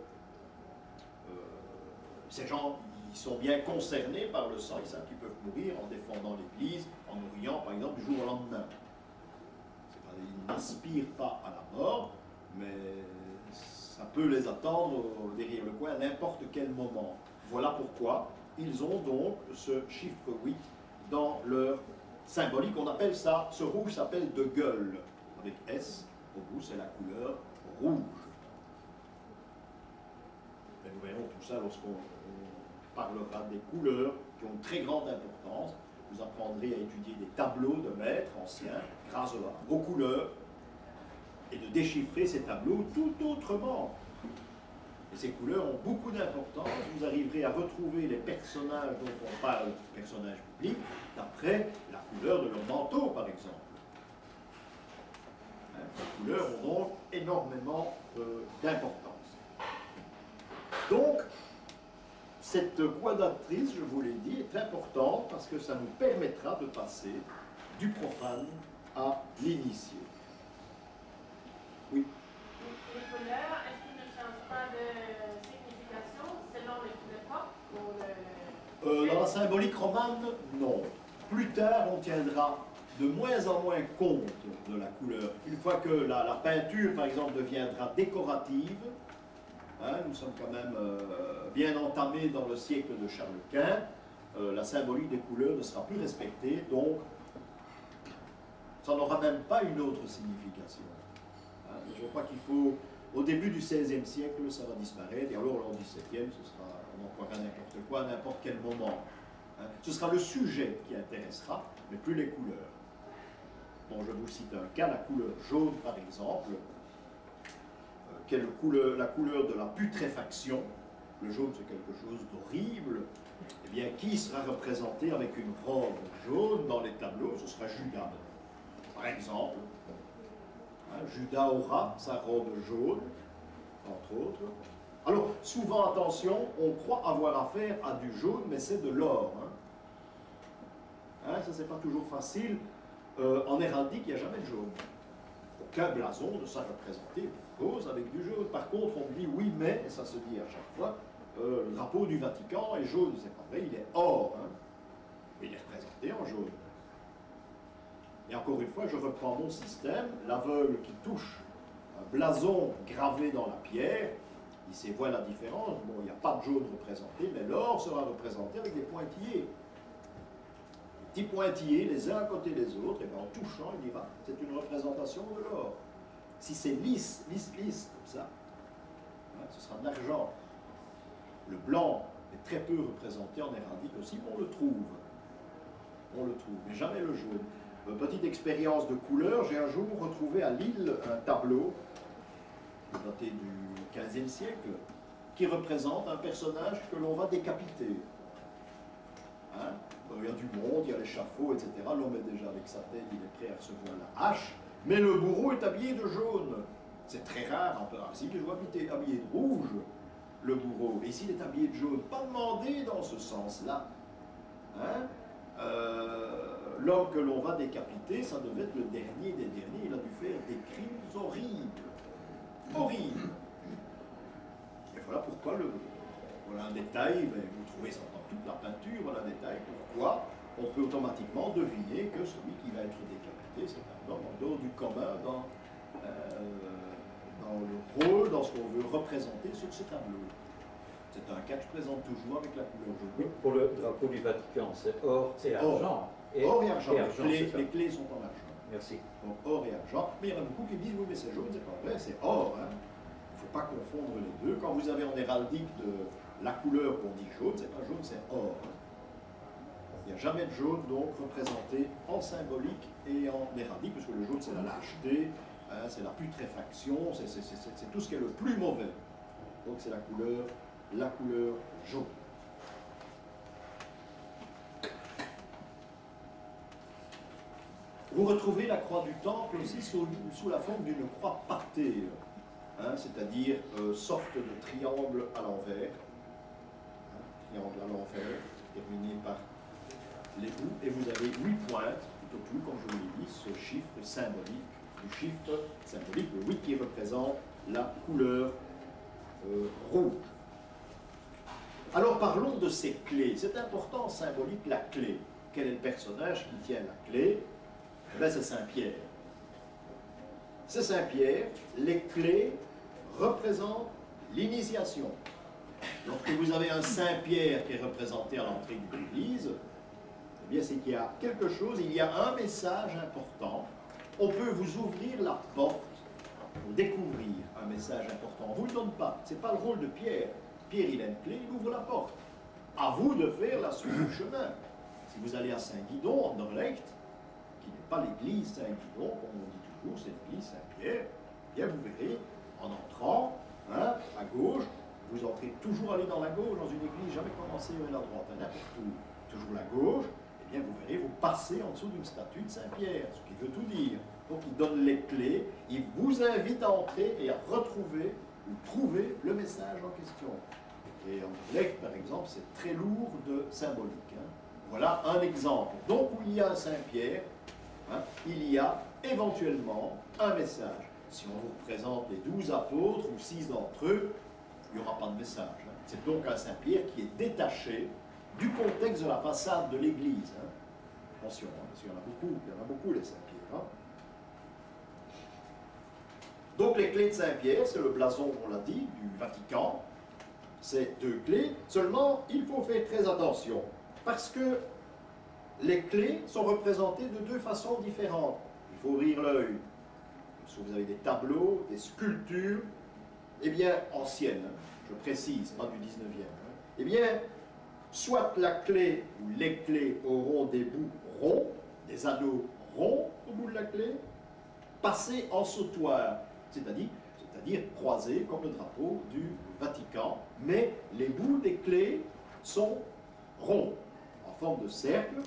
ces gens ils sont bien concernés par le sang, ils savent qu'ils peuvent mourir en défendant l'Église, en nourrillant par exemple du jour au lendemain. Ils n'aspirent pas à la mort, mais ça peut les attendre derrière le coin à n'importe quel moment. Voilà pourquoi ils ont donc ce chiffre 8 dans leur symbolique. On appelle ça, ce rouge s'appelle de gueule, avec S, au bout c'est la couleur rouge. Mais nous verrons tout ça lorsqu'on parlera des couleurs qui ont une très grande importance. Vous apprendrez à étudier des tableaux de maîtres anciens grâce aux couleurs et de déchiffrer ces tableaux tout autrement. Et ces couleurs ont beaucoup d'importance. Vous arriverez à retrouver les personnages dont on parle, personnages publics, d'après la couleur de leur manteau, par exemple. Hein, ces couleurs ont donc énormément d'importance. Donc, cette quadratrice, je vous l'ai dit, est importante parce que ça nous permettra de passer du profane à l'initié. Oui. Les couleurs, est-ce qu'ils ne changent pas de signification selon l'époque ou Dans la symbolique romane, non. Plus tard, on tiendra de moins en moins compte de la couleur. Une fois que la peinture, par exemple, deviendra décorative, hein, nous sommes quand même bien entamés dans le siècle de Charles Quint, la symbolique des couleurs ne sera plus respectée, donc ça n'aura même pas une autre signification. Hein, je crois qu'il faut, au début du XVIe siècle, ça va disparaître, et alors au XVIIe, on emploiera n'importe quoi à n'importe quel moment. Hein. Ce sera le sujet qui intéressera, mais plus les couleurs. Bon, je vous cite un cas, la couleur jaune par exemple, qui est la couleur de la putréfaction. Le jaune c'est quelque chose d'horrible. Eh bien, qui sera représenté avec une robe jaune dans les tableaux? Ce sera Judas, par exemple. Hein, Judas aura sa robe jaune, entre autres. Alors, souvent, attention, on croit avoir affaire à du jaune, mais c'est de l'or. Hein. Hein, ça, c'est pas toujours facile. En héraldique, il n'y a jamais de jaune. Aucun blason ne sera représenté rose avec du jaune. Par contre, on dit oui, mais, et ça se dit à chaque fois, le drapeau du Vatican est jaune. C'est pas vrai, il est or, hein, mais il est représenté en jaune. Et encore une fois, je reprends mon système, l'aveugle qui touche un blason gravé dans la pierre, il sait voir la différence. Bon, il n'y a pas de jaune représenté, mais l'or sera représenté avec des pointillés. Des petits pointillés, les uns à côté des autres, et bien en touchant, il dira, c'est une représentation de l'or. Si c'est lisse, comme ça, hein, ce sera de l'argent. Le blanc est très peu représenté en héraldique aussi, mais on le trouve. On le trouve, mais jamais le jaune. Petite expérience de couleur, j'ai un jour retrouvé à Lille un tableau daté du XVe siècle qui représente un personnage que l'on va décapiter. Hein? Il y a du monde, il y a l'échafaud, etc. L'homme est déjà avec sa tête, il est prêt à recevoir la hache, mais le bourreau est habillé de jaune. C'est très rare, un peu ainsi que je vois habillé de rouge, le bourreau. Et ici, il est habillé de jaune. Pas demandé dans ce sens-là. Hein? L'homme que l'on va décapiter, ça devait être le dernier des derniers. Il a dû faire des crimes horribles. Horribles. Et voilà pourquoi voilà un détail, mais vous trouvez ça dans toute la peinture, voilà un détail, pourquoi on peut automatiquement deviner que celui qui va être décapité, c'est un homme en dehors du commun dans le rôle, dans ce qu'on veut représenter sur ce tableau. C'est un cas que je présente toujours avec la couleur jaune. Pour le drapeau du Vatican, c'est or et argent. Or et argent. Les clés sont en argent. Merci. Donc or et argent. Mais il y en a beaucoup qui disent oui, mais c'est jaune, c'est pas vrai, c'est or. Hein. Il ne faut pas confondre les deux. Quand vous avez en héraldique de la couleur qu'on dit jaune, c'est pas jaune, c'est or. Hein. Il n'y a jamais de jaune donc représenté en symbolique et en héraldique, parce que le jaune c'est la lâcheté, hein, c'est la putréfaction, c'est tout ce qui est le plus mauvais. Donc c'est la couleur jaune. Vous retrouvez la croix du temple aussi sous la forme d'une croix partée, hein, c'est-à-dire sorte de triangle à l'envers, hein, triangle à l'envers, terminé par les bouts, et vous avez 8 pointes, tout autour, comme je vous l'ai dit, ce chiffre symbolique, du chiffre symbolique, le 8 qui représente la couleur rouge. Alors parlons de ces clés. C'est important, symbolique, la clé. Quel est le personnage qui tient la clé? Eh bien, c'est Saint-Pierre. C'est Saint-Pierre. Les clés représentent l'initiation. Lorsque vous avez un Saint-Pierre qui est représenté à l'entrée de l'église, eh bien, c'est qu'il y a quelque chose, il y a un message important. On peut vous ouvrir la porte pour découvrir un message important. On ne vous le donne pas. Ce n'est pas le rôle de Pierre. Pierre, il a une clé, il ouvre la porte. À vous de faire la suite du chemin. Si vous allez à Saint-Guidon, en Anderlecht, qui n'est pas l'église Saint-Guidon, comme on dit toujours, c'est l'église Saint-Pierre, eh bien vous verrez, en entrant, hein, à gauche, vous entrez toujours aller dans la gauche, dans une église, jamais commencer vers la droite, à n'importe où, toujours la gauche, eh bien vous verrez, vous passez en dessous d'une statue de Saint-Pierre, ce qui veut tout dire. Donc il donne les clés, il vous invite à entrer et à retrouver ou trouver le message en question. Et en Anderlecht, par exemple, c'est très lourd de symbolique. Hein. Voilà un exemple. Donc, où il y a un Saint-Pierre, hein, il y a éventuellement un message. Si on vous présente les 12 apôtres ou 6 d'entre eux, il n'y aura pas de message. Hein. C'est donc un Saint-Pierre qui est détaché du contexte de la façade de l'Église. Hein. Attention, hein, parce qu'il y en a beaucoup les Saint-Pierre. Hein. Donc les clés de Saint-Pierre, c'est le blason, on l'a dit, du Vatican. C'est 2 clés. Seulement, il faut faire très attention. Parce que les clés sont représentées de 2 façons différentes. Il faut ouvrir l'œil. Si vous avez des tableaux, des sculptures, eh bien, anciennes, hein, je précise, pas du 19e. Hein, eh bien, soit la clé ou les clés auront des bouts ronds, des anneaux ronds au bout de la clé, passés en sautoir, c'est-à-dire croisés comme le drapeau du Vatican, mais les bouts des clés sont ronds, en forme de cercle.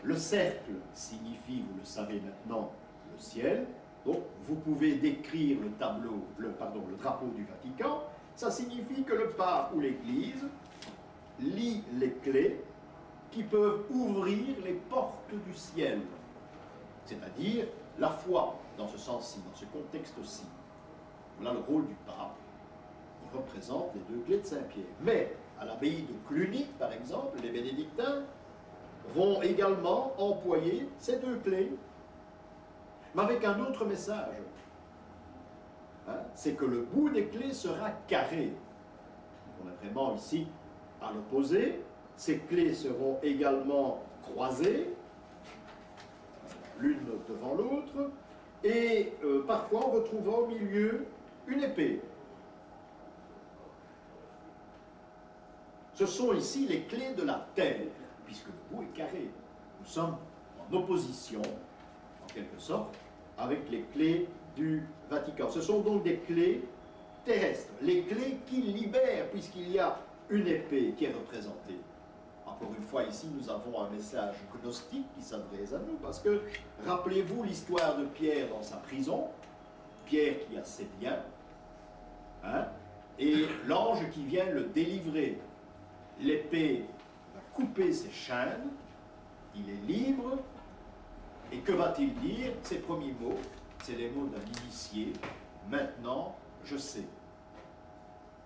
Le cercle signifie, vous le savez maintenant, le ciel. Donc, vous pouvez décrire le drapeau du Vatican. Ça signifie que le pape ou l'Église lit les clés qui peuvent ouvrir les portes du ciel. C'est-à-dire la foi, dans ce sens-ci, dans ce contexte-ci. Voilà le rôle du pape. qui représente les deux clés de Saint-Pierre. Mais à l'abbaye de Cluny, par exemple, les bénédictins vont également employer ces deux clés, mais avec un autre message. Hein, c'est que le bout des clés sera carré. On est vraiment ici à l'opposé. Ces clés seront également croisées, l'une devant l'autre, et parfois on retrouvera au milieu une épée. Ce sont ici les clés de la terre, puisque le bout est carré. Nous sommes en opposition, en quelque sorte, avec les clés du Vatican. Ce sont donc des clés terrestres, les clés qui libèrent, puisqu'il y a une épée qui est représentée. Encore une fois, ici, nous avons un message gnostique qui s'adresse à nous, parce que, rappelez-vous l'histoire de Pierre dans sa prison, Pierre qui a ses biens, hein, et l'ange qui vient le délivrer. L'épée va couper ses chaînes, il est libre, et que va-t-il dire? Ses premiers mots, c'est les mots d'un initié, maintenant je sais.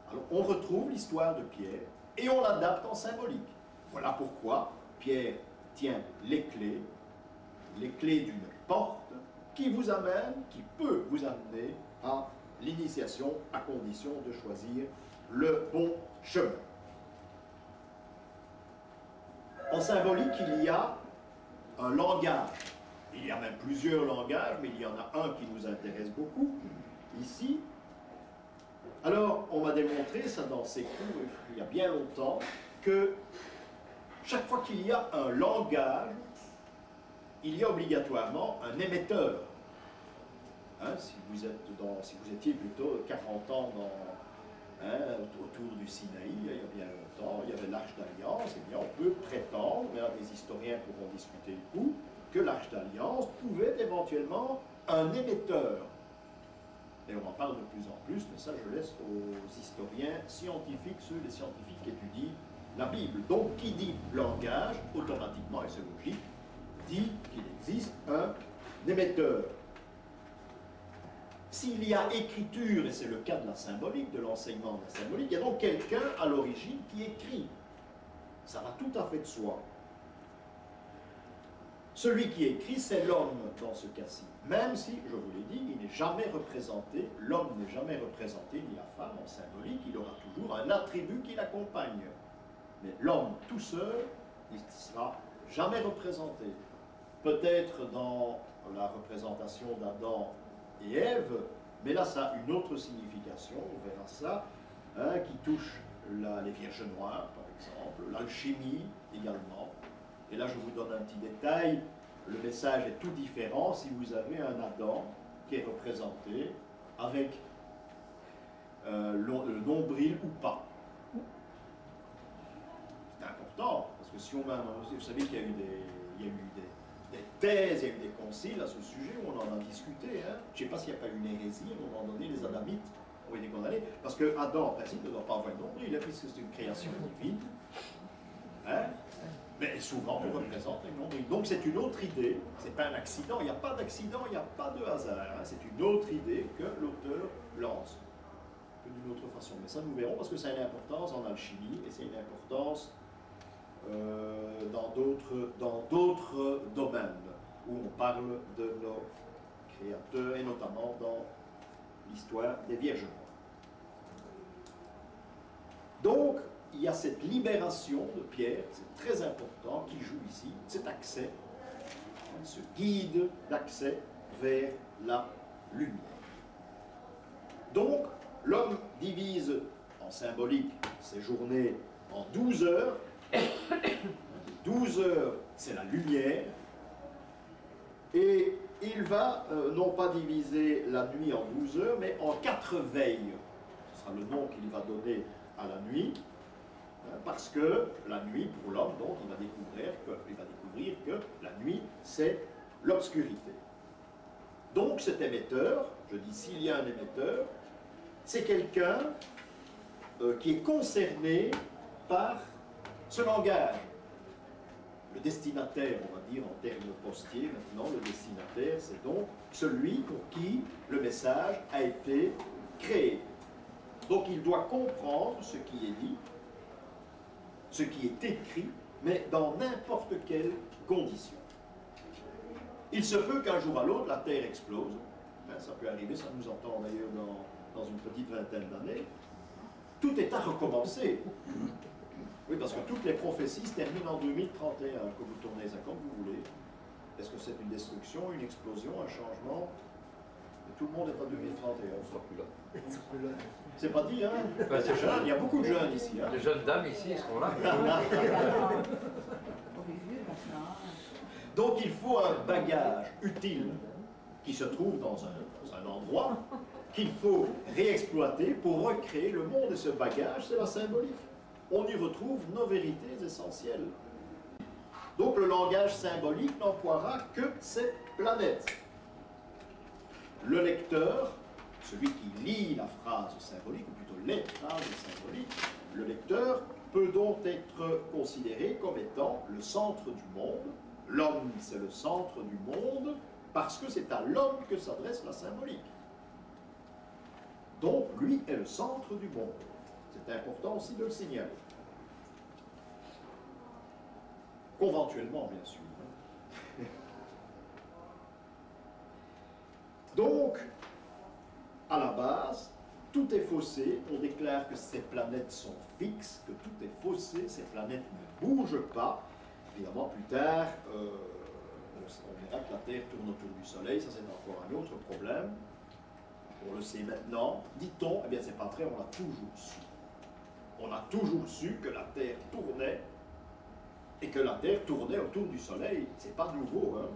Alors on retrouve l'histoire de Pierre, et on l'adapte en symbolique. Voilà pourquoi Pierre tient les clés d'une porte qui vous amène, qui peut vous amener à l'initiation, à condition de choisir le bon chemin. En symbolique, il y a un langage. Il y a même plusieurs langages, mais il y en a un qui nous intéresse beaucoup, ici. Alors, on m'a démontré, ça dans ces cours, il y a bien longtemps, que chaque fois qu'il y a un langage, il y a obligatoirement un émetteur. Hein, si vous étiez plutôt 40 ans autour du Sinaï, il y a bien longtemps, il y avait l'Arche d'Alliance, eh bien on peut prétendre, mais là des historiens pourront discuter le coup, que l'Arche d'Alliance pouvait éventuellement un émetteur. Et on en parle de plus en plus, mais ça je laisse aux historiens scientifiques, les scientifiques qui étudient la Bible. Donc qui dit langage, automatiquement, et c'est logique, dit qu'il existe un émetteur. S'il y a écriture, et c'est le cas de la symbolique, de l'enseignement de la symbolique, il y a donc quelqu'un à l'origine qui écrit. Ça va tout à fait de soi. Celui qui écrit, c'est l'homme dans ce cas-ci. Même si, je vous l'ai dit, il n'est jamais représenté, l'homme n'est jamais représenté, ni la femme en symbolique, il aura toujours un attribut qui l'accompagne. Mais l'homme tout seul, il ne sera jamais représenté. Peut-être dans la représentation d'Adam et Ève, mais là ça a une autre signification, on verra ça, hein, qui touche les Vierges Noires par exemple, l'alchimie également. Et là je vous donne un petit détail, le message est tout différent si vous avez un Adam qui est représenté avec le nombril ou pas. C'est important, parce que si on met vous savez qu'il y a eu des thèses, il y a eu des conciles à ce sujet où on en a discuté. Hein. Je ne sais pas s'il n'y a pas eu une hérésie, à un moment donné, les Adamites ont été condamnés, parce que Adam, en principe, ne doit pas avoir de nombril, puisque c'est une création divine. Hein. Mais souvent, on représente un nombril. Donc c'est une autre idée, c'est pas un accident, il n'y a pas d'accident, il n'y a pas de hasard. Hein. C'est une autre idée que l'auteur lance, d'une autre façon. Mais ça, nous verrons, parce que ça a une importance en alchimie, et c'est une importance dans d'autres domaines où on parle de nos créateurs, et notamment dans l'histoire des Vierges Noires. Donc, il y a cette libération de Pierre, c'est très important, qui joue ici, cet accès, ce guide d'accès vers la lumière. Donc, l'homme divise en symbolique ses journées en 12 heures. 12 heures, c'est la lumière, et il va non pas diviser la nuit en 12 heures, mais en 4 veilles. Ce sera le nom qu'il va donner à la nuit, parce que la nuit, pour l'homme, donc, il va découvrir que la nuit, c'est l'obscurité. Donc cet émetteur, je dis s'il y a un émetteur, c'est quelqu'un qui est concerné par ce langage. Le destinataire, on va dire en termes postiers maintenant, le destinataire, c'est donc celui pour qui le message a été créé. Donc Donc il doit comprendre ce qui est dit, ce qui est écrit, mais dans n'importe quelle condition. Il se peut qu'un jour à l'autre, la Terre explose. Ça peut arriver, ça nous entend d'ailleurs dans une petite vingtaine d'années. Tout est à recommencer. Oui, parce que toutes les prophéties se terminent en 2031, que vous tournez ça comme vous voulez. Est-ce que c'est une destruction, une explosion, un changement? Et tout le monde est en 2031. On ne sera plus là. C'est pas dit, hein? Ben, c'est jeune. Il y a beaucoup de jeunes ici. Hein? Les jeunes dames ici, ils seront là. Donc il faut un bagage utile qui se trouve dans un endroit qu'il faut réexploiter pour recréer le monde. Et ce bagage, c'est la symbolique. On y retrouve nos vérités essentielles. Donc le langage symbolique n'emploiera que cette planète. Le lecteur, celui qui lit la phrase symbolique, ou plutôt les phrases symboliques, le lecteur peut donc être considéré comme étant le centre du monde. L'homme, c'est le centre du monde, parce que c'est à l'homme que s'adresse la symbolique. Donc, lui est le centre du monde. C'est important aussi de le signaler. Conventuellement, bien sûr. Donc, à la base, tout est faussé. On déclare que ces planètes sont fixes, que tout est faussé, ces planètes ne bougent pas. Évidemment, plus tard, on verra que la Terre tourne autour du Soleil, ça c'est encore un autre problème. On le sait maintenant. Dit-on, eh bien c'est pas vrai, on l'a toujours su. On a toujours su que la Terre tournait, et que la Terre tournait autour du Soleil. C'est pas nouveau, hein.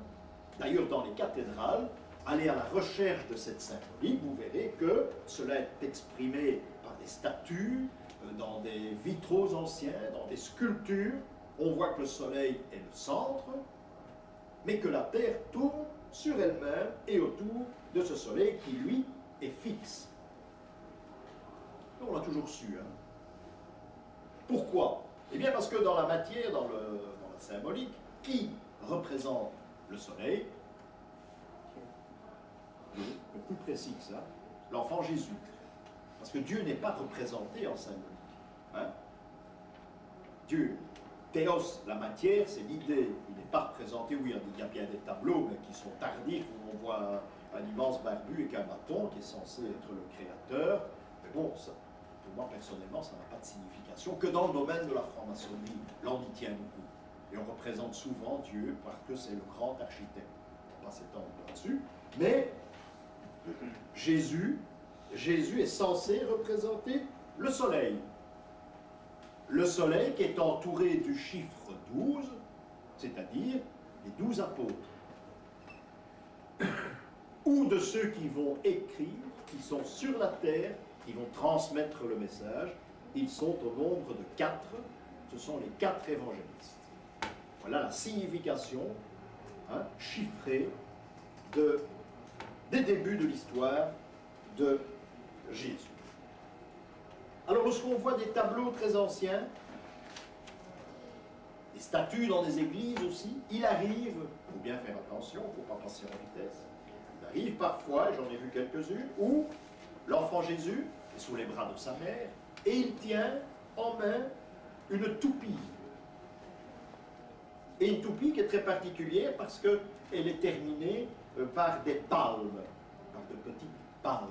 D'ailleurs, dans les cathédrales, allez à la recherche de cette symbolique, vous verrez que cela est exprimé par des statues, dans des vitraux anciens, dans des sculptures. On voit que le Soleil est le centre, mais que la Terre tourne sur elle-même et autour de ce Soleil qui, lui, est fixe. On l'a toujours su. Hein. Pourquoi? Eh bien parce que dans la matière, dans la symbolique, qui représente le Soleil? Le plus précis que ça, l'enfant Jésus. Parce que Dieu n'est pas représenté en symbolique. Hein? Dieu, théos, la matière, c'est l'idée. Il n'est pas représenté, oui, il y a bien des tableaux, mais qui sont tardifs, où on voit un immense barbu avec un bâton qui est censé être le créateur. Mais bon, ça, pour moi, personnellement, ça n'a pas de signification que dans le domaine de la franc-maçonnerie. Là, on y tient beaucoup. Et on représente souvent Dieu parce que c'est le grand architecte. On ne va pas s'étendre là-dessus. Mais Jésus est censé représenter le soleil. Le soleil qui est entouré du chiffre 12, c'est-à-dire les 12 apôtres. Ou de ceux qui vont écrire, qui sont sur la terre, qui vont transmettre le message. Ils sont au nombre de 4. Ce sont les 4 évangélistes. Voilà la signification chiffrée des débuts de l'histoire de Jésus. Alors, lorsqu'on voit des tableaux très anciens, des statues dans des églises aussi, il arrive, il faut bien faire attention, il ne faut pas passer en vitesse, il arrive parfois, et j'en ai vu quelques-unes, où l'enfant Jésus est sous les bras de sa mère, et il tient en main une toupie. Et une toupie qui est très particulière parce qu'elle est terminée par des palmes, par de petites palmes.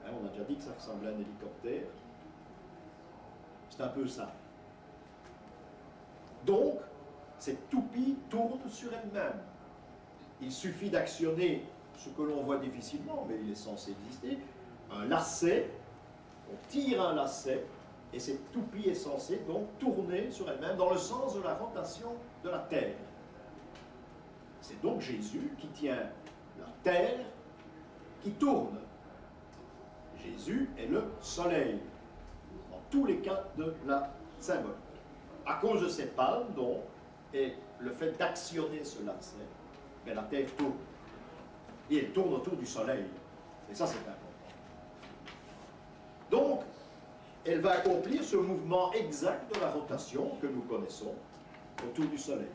Hein, on a déjà dit que ça ressemblait à un hélicoptère. C'est un peu ça. Donc, cette toupie tourne sur elle-même. Il suffit d'actionner ce que l'on voit difficilement, mais il est censé exister, un lacet. On tire un lacet, et cette toupie est censée donc tourner sur elle-même dans le sens de la rotation de la Terre. C'est donc Jésus qui tient la Terre qui tourne. Jésus est le soleil, dans tous les cas de la symbolique. À cause de ces palmes, donc, et le fait d'actionner ce lacet, mais la Terre tourne. Et elle tourne autour du soleil. Et ça, c'est important. Donc, elle va accomplir ce mouvement exact de la rotation que nous connaissons autour du soleil.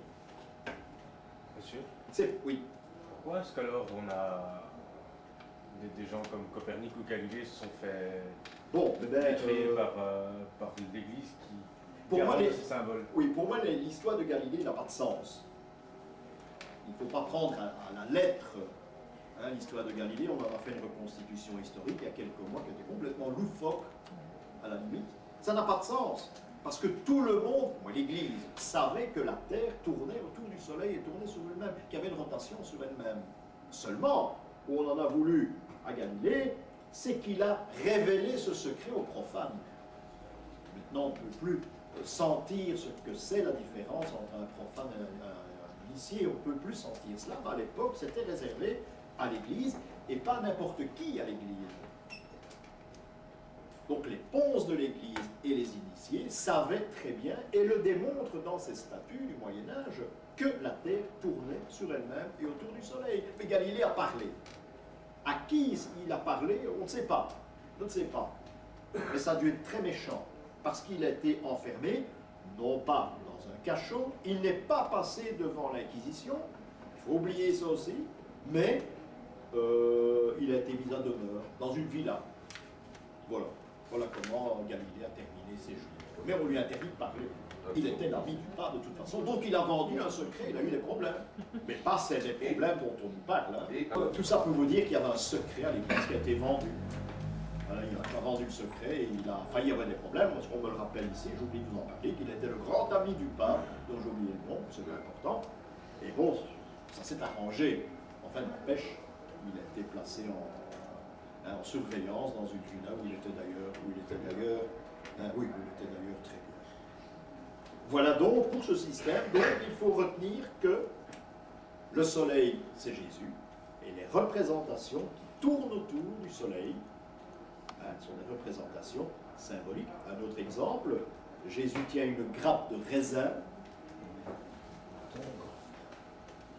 Monsieur, Oui. pourquoi est-ce qu'alors on a des gens comme Copernic ou Galilée se sont fait Bon, mais ben, Créé par l'Église qui pour moi, garde ce symbole. oui, pour moi, l'histoire de Galilée n'a pas de sens. Il ne faut pas prendre à la lettre hein, l'histoire de Galilée. On en a fait une reconstitution historique il y a quelques mois qui était complètement loufoque, à la limite. Ça n'a pas de sens. Parce que tout le monde, moi l'Église, savait que la Terre tournait autour du Soleil et tournait sur elle-même, qu'il y avait une rotation sur elle-même. Seulement, où on en a voulu à Galilée, c'est qu'il a révélé ce secret aux profanes. Maintenant, on ne peut plus sentir ce que c'est la différence entre un profane et un initié. On ne peut plus sentir cela, mais à l'époque, c'était réservé à l'Église et pas n'importe qui à l'Église. Donc les ponces de l'Église et les initiés savaient très bien, et le démontrent dans ces statues du Moyen-Âge, que la Terre tournait sur elle-même et autour du Soleil. Mais Galilée a parlé. À qui il a parlé, on ne sait pas. On ne sait pas. Mais ça a dû être très méchant, parce qu'il a été enfermé, non pas dans un cachot, il n'est pas passé devant l'Inquisition, il faut oublier ça aussi, mais il a été mis à demeure dans une villa. Voilà. Voilà comment Galilée a terminé ses jours. Mais on lui a interdit de parler. Il était l'ami du pape de toute façon. Donc il a vendu un secret, il a eu des problèmes. Mais pas c'est des problèmes dont on nous parle. Hein. Tout ça pour vous dire qu'il y avait un secret à l'Église qui a été vendu. Voilà, il a pas vendu le secret et il a failli avoir des problèmes. Parce qu'on me le rappelle ici, j'oublie de vous en parler, qu'il était le grand ami du pape, dont j'ai oublié le nom, c'est important. Et bon, ça s'est arrangé. Enfin, n'empêche, il a été placé en surveillance dans une villa où il était d'ailleurs très bien. Voilà donc pour ce système. Donc il faut retenir que le soleil, c'est Jésus, et les représentations qui tournent autour du soleil sont des représentations symboliques. Un autre exemple, Jésus tient une grappe de raisin.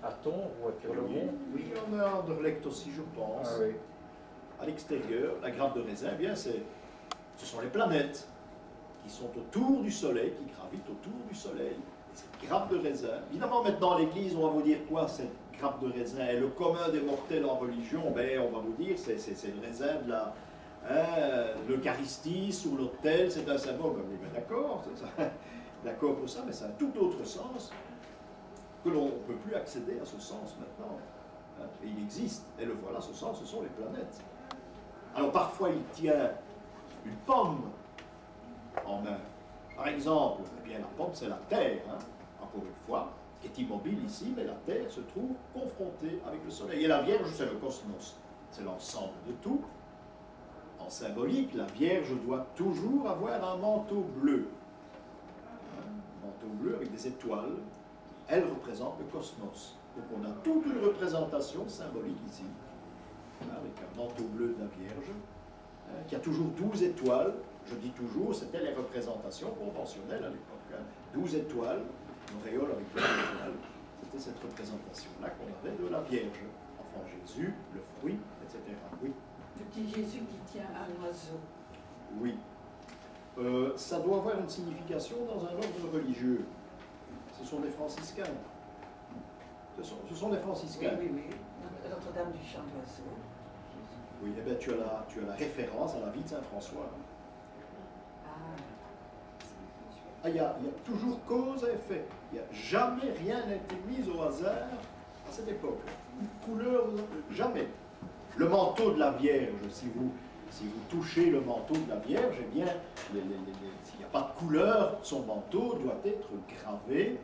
À Tongres ou à Purlemont? Oui, il y en a à Anderlecht aussi, je pense. Ah oui. À l'extérieur, la grappe de raisin, eh bien, ce sont les planètes qui sont autour du Soleil, qui gravitent autour du Soleil. Et cette grappe de raisin, évidemment, maintenant, l'Église, on va vous dire quoi, cette grappe de raisin? Et le commun des mortels en religion, ben, on va vous dire, c'est le raisin de la... l'Eucharistie sur l'autel, c'est un symbole. Ben, oui, ben, d'accord, d'accord pour ça, mais ça a un tout autre sens que l'on ne peut plus accéder à ce sens maintenant. Et il existe, et le voilà, ce sens, ce sont les planètes. Alors parfois il tient une pomme en main. Par exemple, eh bien, la pomme c'est la Terre, hein, encore une fois, qui est immobile ici, mais la Terre se trouve confrontée avec le Soleil. Et la Vierge c'est le cosmos, c'est l'ensemble de tout. En symbolique, la Vierge doit toujours avoir un manteau bleu. Un manteau bleu avec des étoiles. Elle représente le cosmos. Donc on a toute une représentation symbolique ici, avec un manteau bleu de la Vierge, qui a toujours 12 étoiles. Je dis toujours, c'était les représentations conventionnelles à l'époque. 12 étoiles, une auréole avec 12 étoiles. C'était cette représentation-là qu'on avait de la Vierge. Enfant Jésus, le fruit, etc. Oui. Petit Jésus qui tient un oiseau. Oui. Ça doit avoir une signification dans un ordre religieux. Ce sont des franciscains. Ce sont des franciscains. Oui, oui, oui. Notre-Dame du Chant d'Oiseau. Oui, eh bien, tu as la référence à la vie de Saint François. Il y a toujours cause et effet. Jamais rien n'a été mis au hasard à cette époque. Une couleur, jamais. Le manteau de la Vierge, si vous touchez le manteau de la Vierge, eh bien, s'il n'y a pas de couleur, son manteau doit être gravé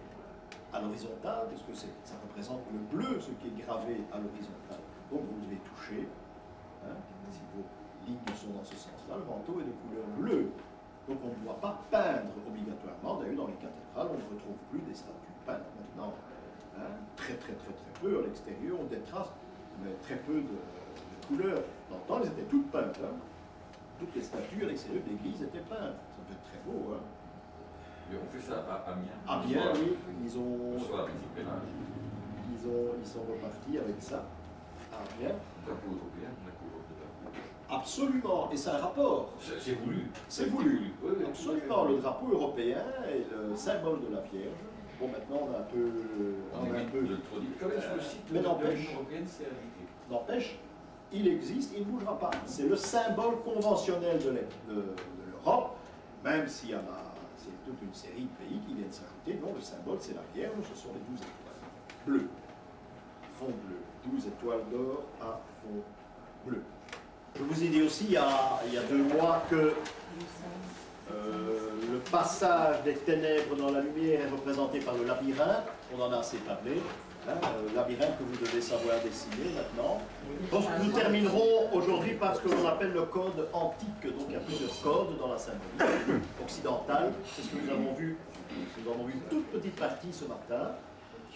à l'horizontale, parce que ça représente le bleu, ce qui est gravé à l'horizontale. Donc vous devez toucher, hein, si vos lignes sont dans ce sens-là, le manteau est de couleur bleue. Donc on ne doit pas peindre obligatoirement. D'ailleurs, dans les cathédrales, on ne retrouve plus des statues peintes maintenant. Hein, très peu à l'extérieur, on a des traces, mais très peu de couleurs. Dans le temps, elles étaient toutes peintes. Hein. Toutes les statues à l'extérieur de l'église étaient peintes. Ça peut être très beau. Hein. Mais on fait ça à Amiens. Amiens, oui. Ils sont repartis avec ça. À Amiens. Drapeau européen, la couleur de drapeau. Absolument. Et c'est un rapport. C'est voulu. C'est voulu. Oui, oui, absolument. Le drapeau européen est le symbole de la Vierge. Bon, maintenant, on a un peu... On est un peu de trop dit. Quand même, sur le site mais de n'empêche, l'Union européenne, c'est indiqué. n'empêche, il existe, il ne bougera pas. C'est le symbole conventionnel de l'Europe, même s'il y en a, c'est toute une série de pays qui viennent s'ajouter. Non, le symbole, c'est la Vierge, ce sont les 12 étoiles bleues, à fond bleu. 12 étoiles d'or à fond bleu. Je vous ai dit aussi, il y a 2 mois, que le passage des ténèbres dans la lumière est représenté par le labyrinthe. On en a assez parlé. Hein, le labyrinthe que vous devez savoir dessiner maintenant. Donc, nous terminerons aujourd'hui par ce que l'on appelle le code antique. Donc il y a plusieurs codes dans la symbolique occidentale. C'est ce que nous avons vu. Nous avons vu une toute petite partie ce matin.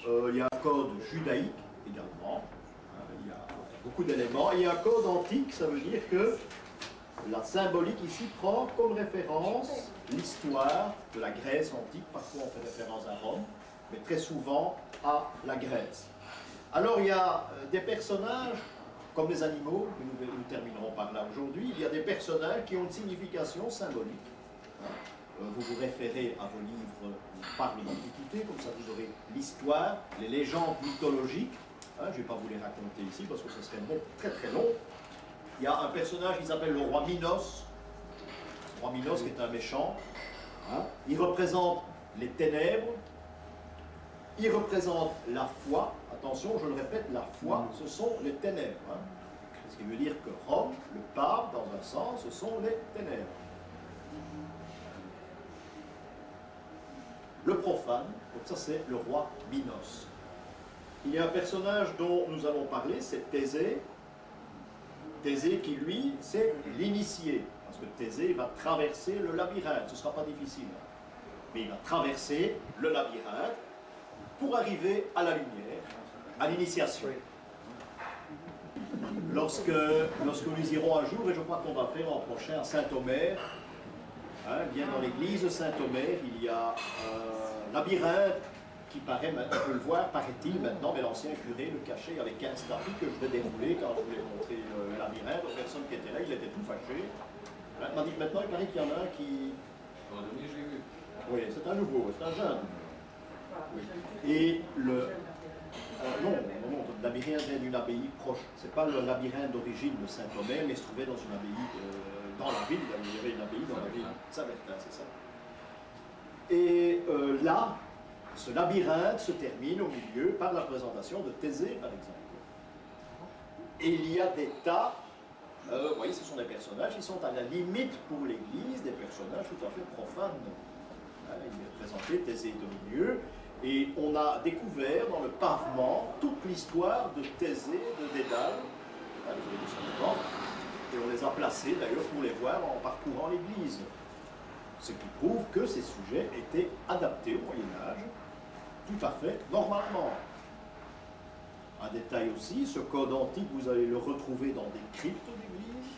Il y a un code judaïque également. Il y a beaucoup d'éléments. Il y a un code antique, ça veut dire que la symbolique ici prend comme référence l'histoire de la Grèce antique. Parfois on fait référence à Rome, mais très souvent à la Grèce. Alors il y a des personnages, comme les animaux, que nous terminerons par là aujourd'hui, il y a des personnages qui ont une signification symbolique. Vous vous référez à vos livres qui parlent d'Antiquité, comme ça vous aurez l'histoire, les légendes mythologiques. Je ne vais pas vous les raconter ici parce que ce serait très très long. Il y a un personnage qui s'appelle le roi Minos. Le roi Minos qui est un méchant. Il représente les ténèbres. Il représente la foi. Attention, je le répète, la foi, ce sont les ténèbres. Ce qui veut dire que Rome, le pape, dans un sens, ce sont les ténèbres. Le profane, donc ça c'est le roi Minos. Il y a un personnage dont nous allons parler, c'est Thésée. Thésée qui, lui, c'est l'initié. Parce que Thésée va traverser le labyrinthe. Ce ne sera pas difficile. Mais il va traverser le labyrinthe pour arriver à la lumière, à l'initiation. Lorsque nous irons un jour, et je crois qu'on va faire l'an prochain à Saint-Omer, bien dans l'église de Saint-Omer, il y a un labyrinthe qui paraît, on peut le voir, paraît-il maintenant, mais l'ancien curé le cachait avec 15 tapis que je vais dérouler quand je voulais montrer le labyrinthe aux personnes qui étaient là, il était tout fâché. Il m'a dit que maintenant, il paraît qu'il y en a un qui... Dans le dernier, j'ai vu. Oui, c'est un nouveau, c'est un jeune. Oui. Et le... non, le labyrinthe vient d'une abbaye proche. C'est pas le labyrinthe d'origine de Saint-Omer, mais il se trouvait dans une abbaye, dans la ville, il y avait une abbaye dans la ville. Saint-Bertin, c'est ça. Et là, ce labyrinthe se termine au milieu par la présentation de Thésée, par exemple. Et il y a des tas, vous voyez, ce sont des personnages qui sont à la limite pour l'Église, des personnages tout à fait profanes. Il est présenté, Thésée est au milieu, et on a découvert dans le pavement toute l'histoire de Thésée, de Dédale, et on les a placés d'ailleurs pour les voir en parcourant l'Église. Ce qui prouve que ces sujets étaient adaptés au Moyen-Âge, tout à fait normalement. Un détail aussi, ce code antique, vous allez le retrouver dans des cryptes d'église,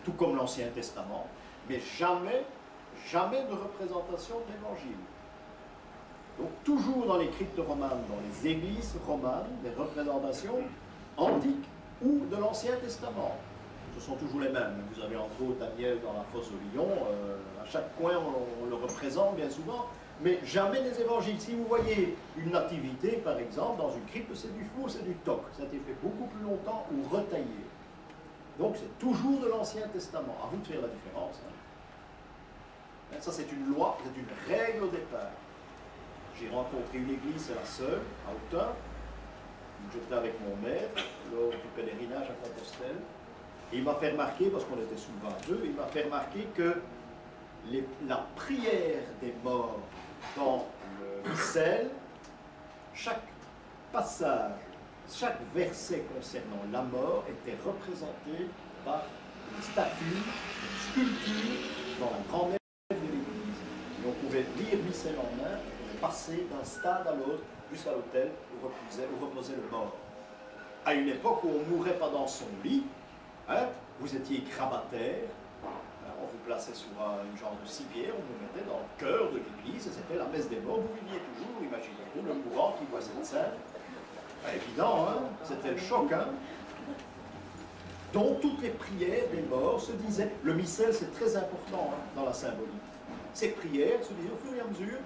tout comme l'Ancien Testament, mais jamais de représentation de l'Évangile. Donc toujours dans les cryptes romanes, dans les églises romanes, des représentations antiques ou de l'Ancien Testament. Ce sont toujours les mêmes. Vous avez entre autres Daniel dans la fosse de Lion, à chaque coin on le représente bien souvent, mais jamais des évangiles. Si vous voyez une nativité, par exemple, dans une crypte, c'est du faux, c'est du toc. Ça a été fait beaucoup plus longtemps ou retaillé. Donc c'est toujours de l'Ancien Testament. À vous de faire la différence. Ça c'est une loi, c'est une règle au départ. J'ai rencontré une église, c'est la seule, à Autun. J'étais avec mon maître lors du pèlerinage à Compostelle. Et il m'a fait remarquer, parce qu'on était sous le 22, il m'a fait remarquer que la prière des morts dans le missel, chaque passage, chaque verset concernant la mort était représenté par une statue, une sculpture dans la grande nef de l'église. Et on pouvait lire missel en main, et passer d'un stade à l'autre jusqu'à l'autel où reposait le mort. À une époque où on ne mourait pas dans son lit, vous étiez grabataire, on vous plaçait sur une genre de civière, on vous mettait dans le cœur de l'église, et c'était la messe des morts, vous viviez toujours, imaginez-vous, le mourant qui voit cette scène. Évident, c'était le choc, dont toutes les prières des morts se disaient, le missel c'est très important dans la symbolique, ces prières se disaient au fur et à mesure,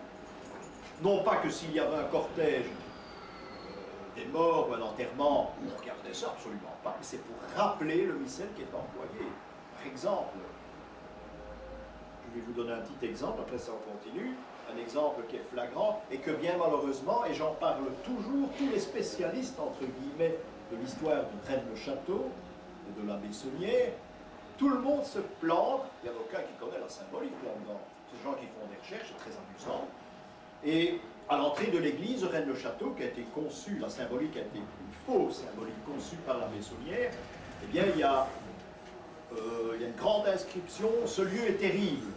non pas que s'il y avait un cortège des morts ou un enterrement, on regardait ça absolument pas, mais c'est pour rappeler le missel qui est employé. Par exemple, je vais vous donner un petit exemple, après ça on continue, un exemple qui est flagrant, et que bien malheureusement, et j'en parle toujours, tous les spécialistes, entre guillemets, de l'histoire du Rennes-le-Château et de la Bessonnière, tout le monde se plante, il n'y a aucun qui connaît la symbolique là-dedans. C'est des gens qui font des recherches, c'est très amusant. Et à l'entrée de l'église Rennes-le-Château, qui a été conçue, la symbolique a été une fausse symbolique conçue par la Bessonnière, eh bien il y a une grande inscription, ce lieu est terrible.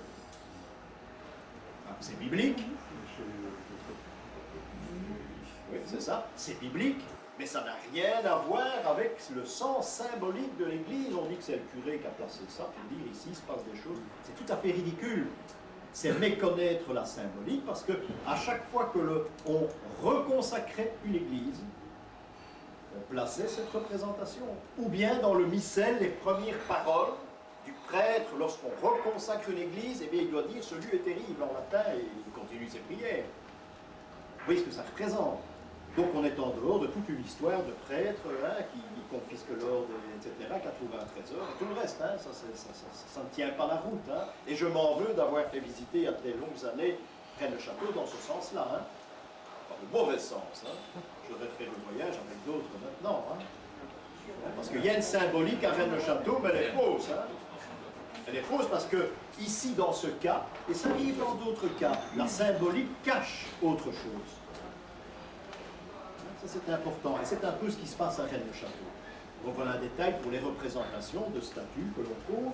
C'est biblique. Oui, c'est ça, c'est biblique, mais ça n'a rien à voir avec le sens symbolique de l'église. On dit que c'est le curé qui a placé ça pour dire ici il se passe des choses. C'est tout à fait ridicule. C'est méconnaître la symbolique, parce que à chaque fois que on reconsacrait une église, on plaçait cette représentation. Ou bien dans le missel, les premières paroles du prêtre, lorsqu'on reconsacre une église, eh bien, il doit dire « ce lieu est terrible » en latin, et il continue ses prières. Vous voyez ce que ça représente. Donc on est en dehors de toute une histoire de prêtres qui confisquent l'or, etc., qui a trouvé un trésor, et tout le reste, ça ne tient pas la route. Et je m'en veux d'avoir fait visiter il y a des longues années Rennes-le-Château dans ce sens-là. Dans le mauvais sens. Je devrais faire le voyage avec d'autres maintenant. Parce qu'il y a une symbolique à Rennes-le-Château, mais elle est fausse. Elle est fausse parce que, ici, dans ce cas, et ça arrive dans d'autres cas, la symbolique cache autre chose. Ça, c'est important. Et c'est un peu ce qui se passe à Rennes-le-Château. Donc, voilà un détail pour les représentations de statues que l'on trouve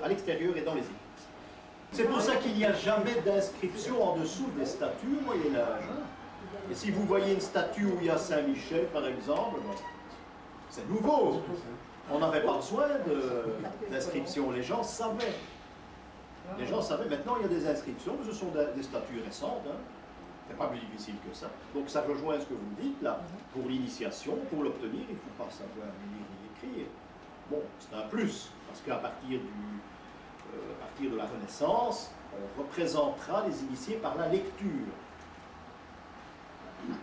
à l'extérieur et dans les églises. C'est pour ça qu'il n'y a jamais d'inscription en dessous des statues au Moyen-Âge. Et si vous voyez une statue où il y a Saint-Michel, par exemple, c'est nouveau. On n'avait pas besoin d'inscription. Les gens savaient. Les gens savaient. Maintenant, il y a des inscriptions, mais ce sont des statues récentes. C'est pas plus difficile que ça. Donc ça rejoint ce que vous dites là. Pour l'initiation, pour l'obtenir, il ne faut pas savoir lire ni écrire. Bon, c'est un plus, parce qu'à partir de la Renaissance, on représentera les initiés par la lecture.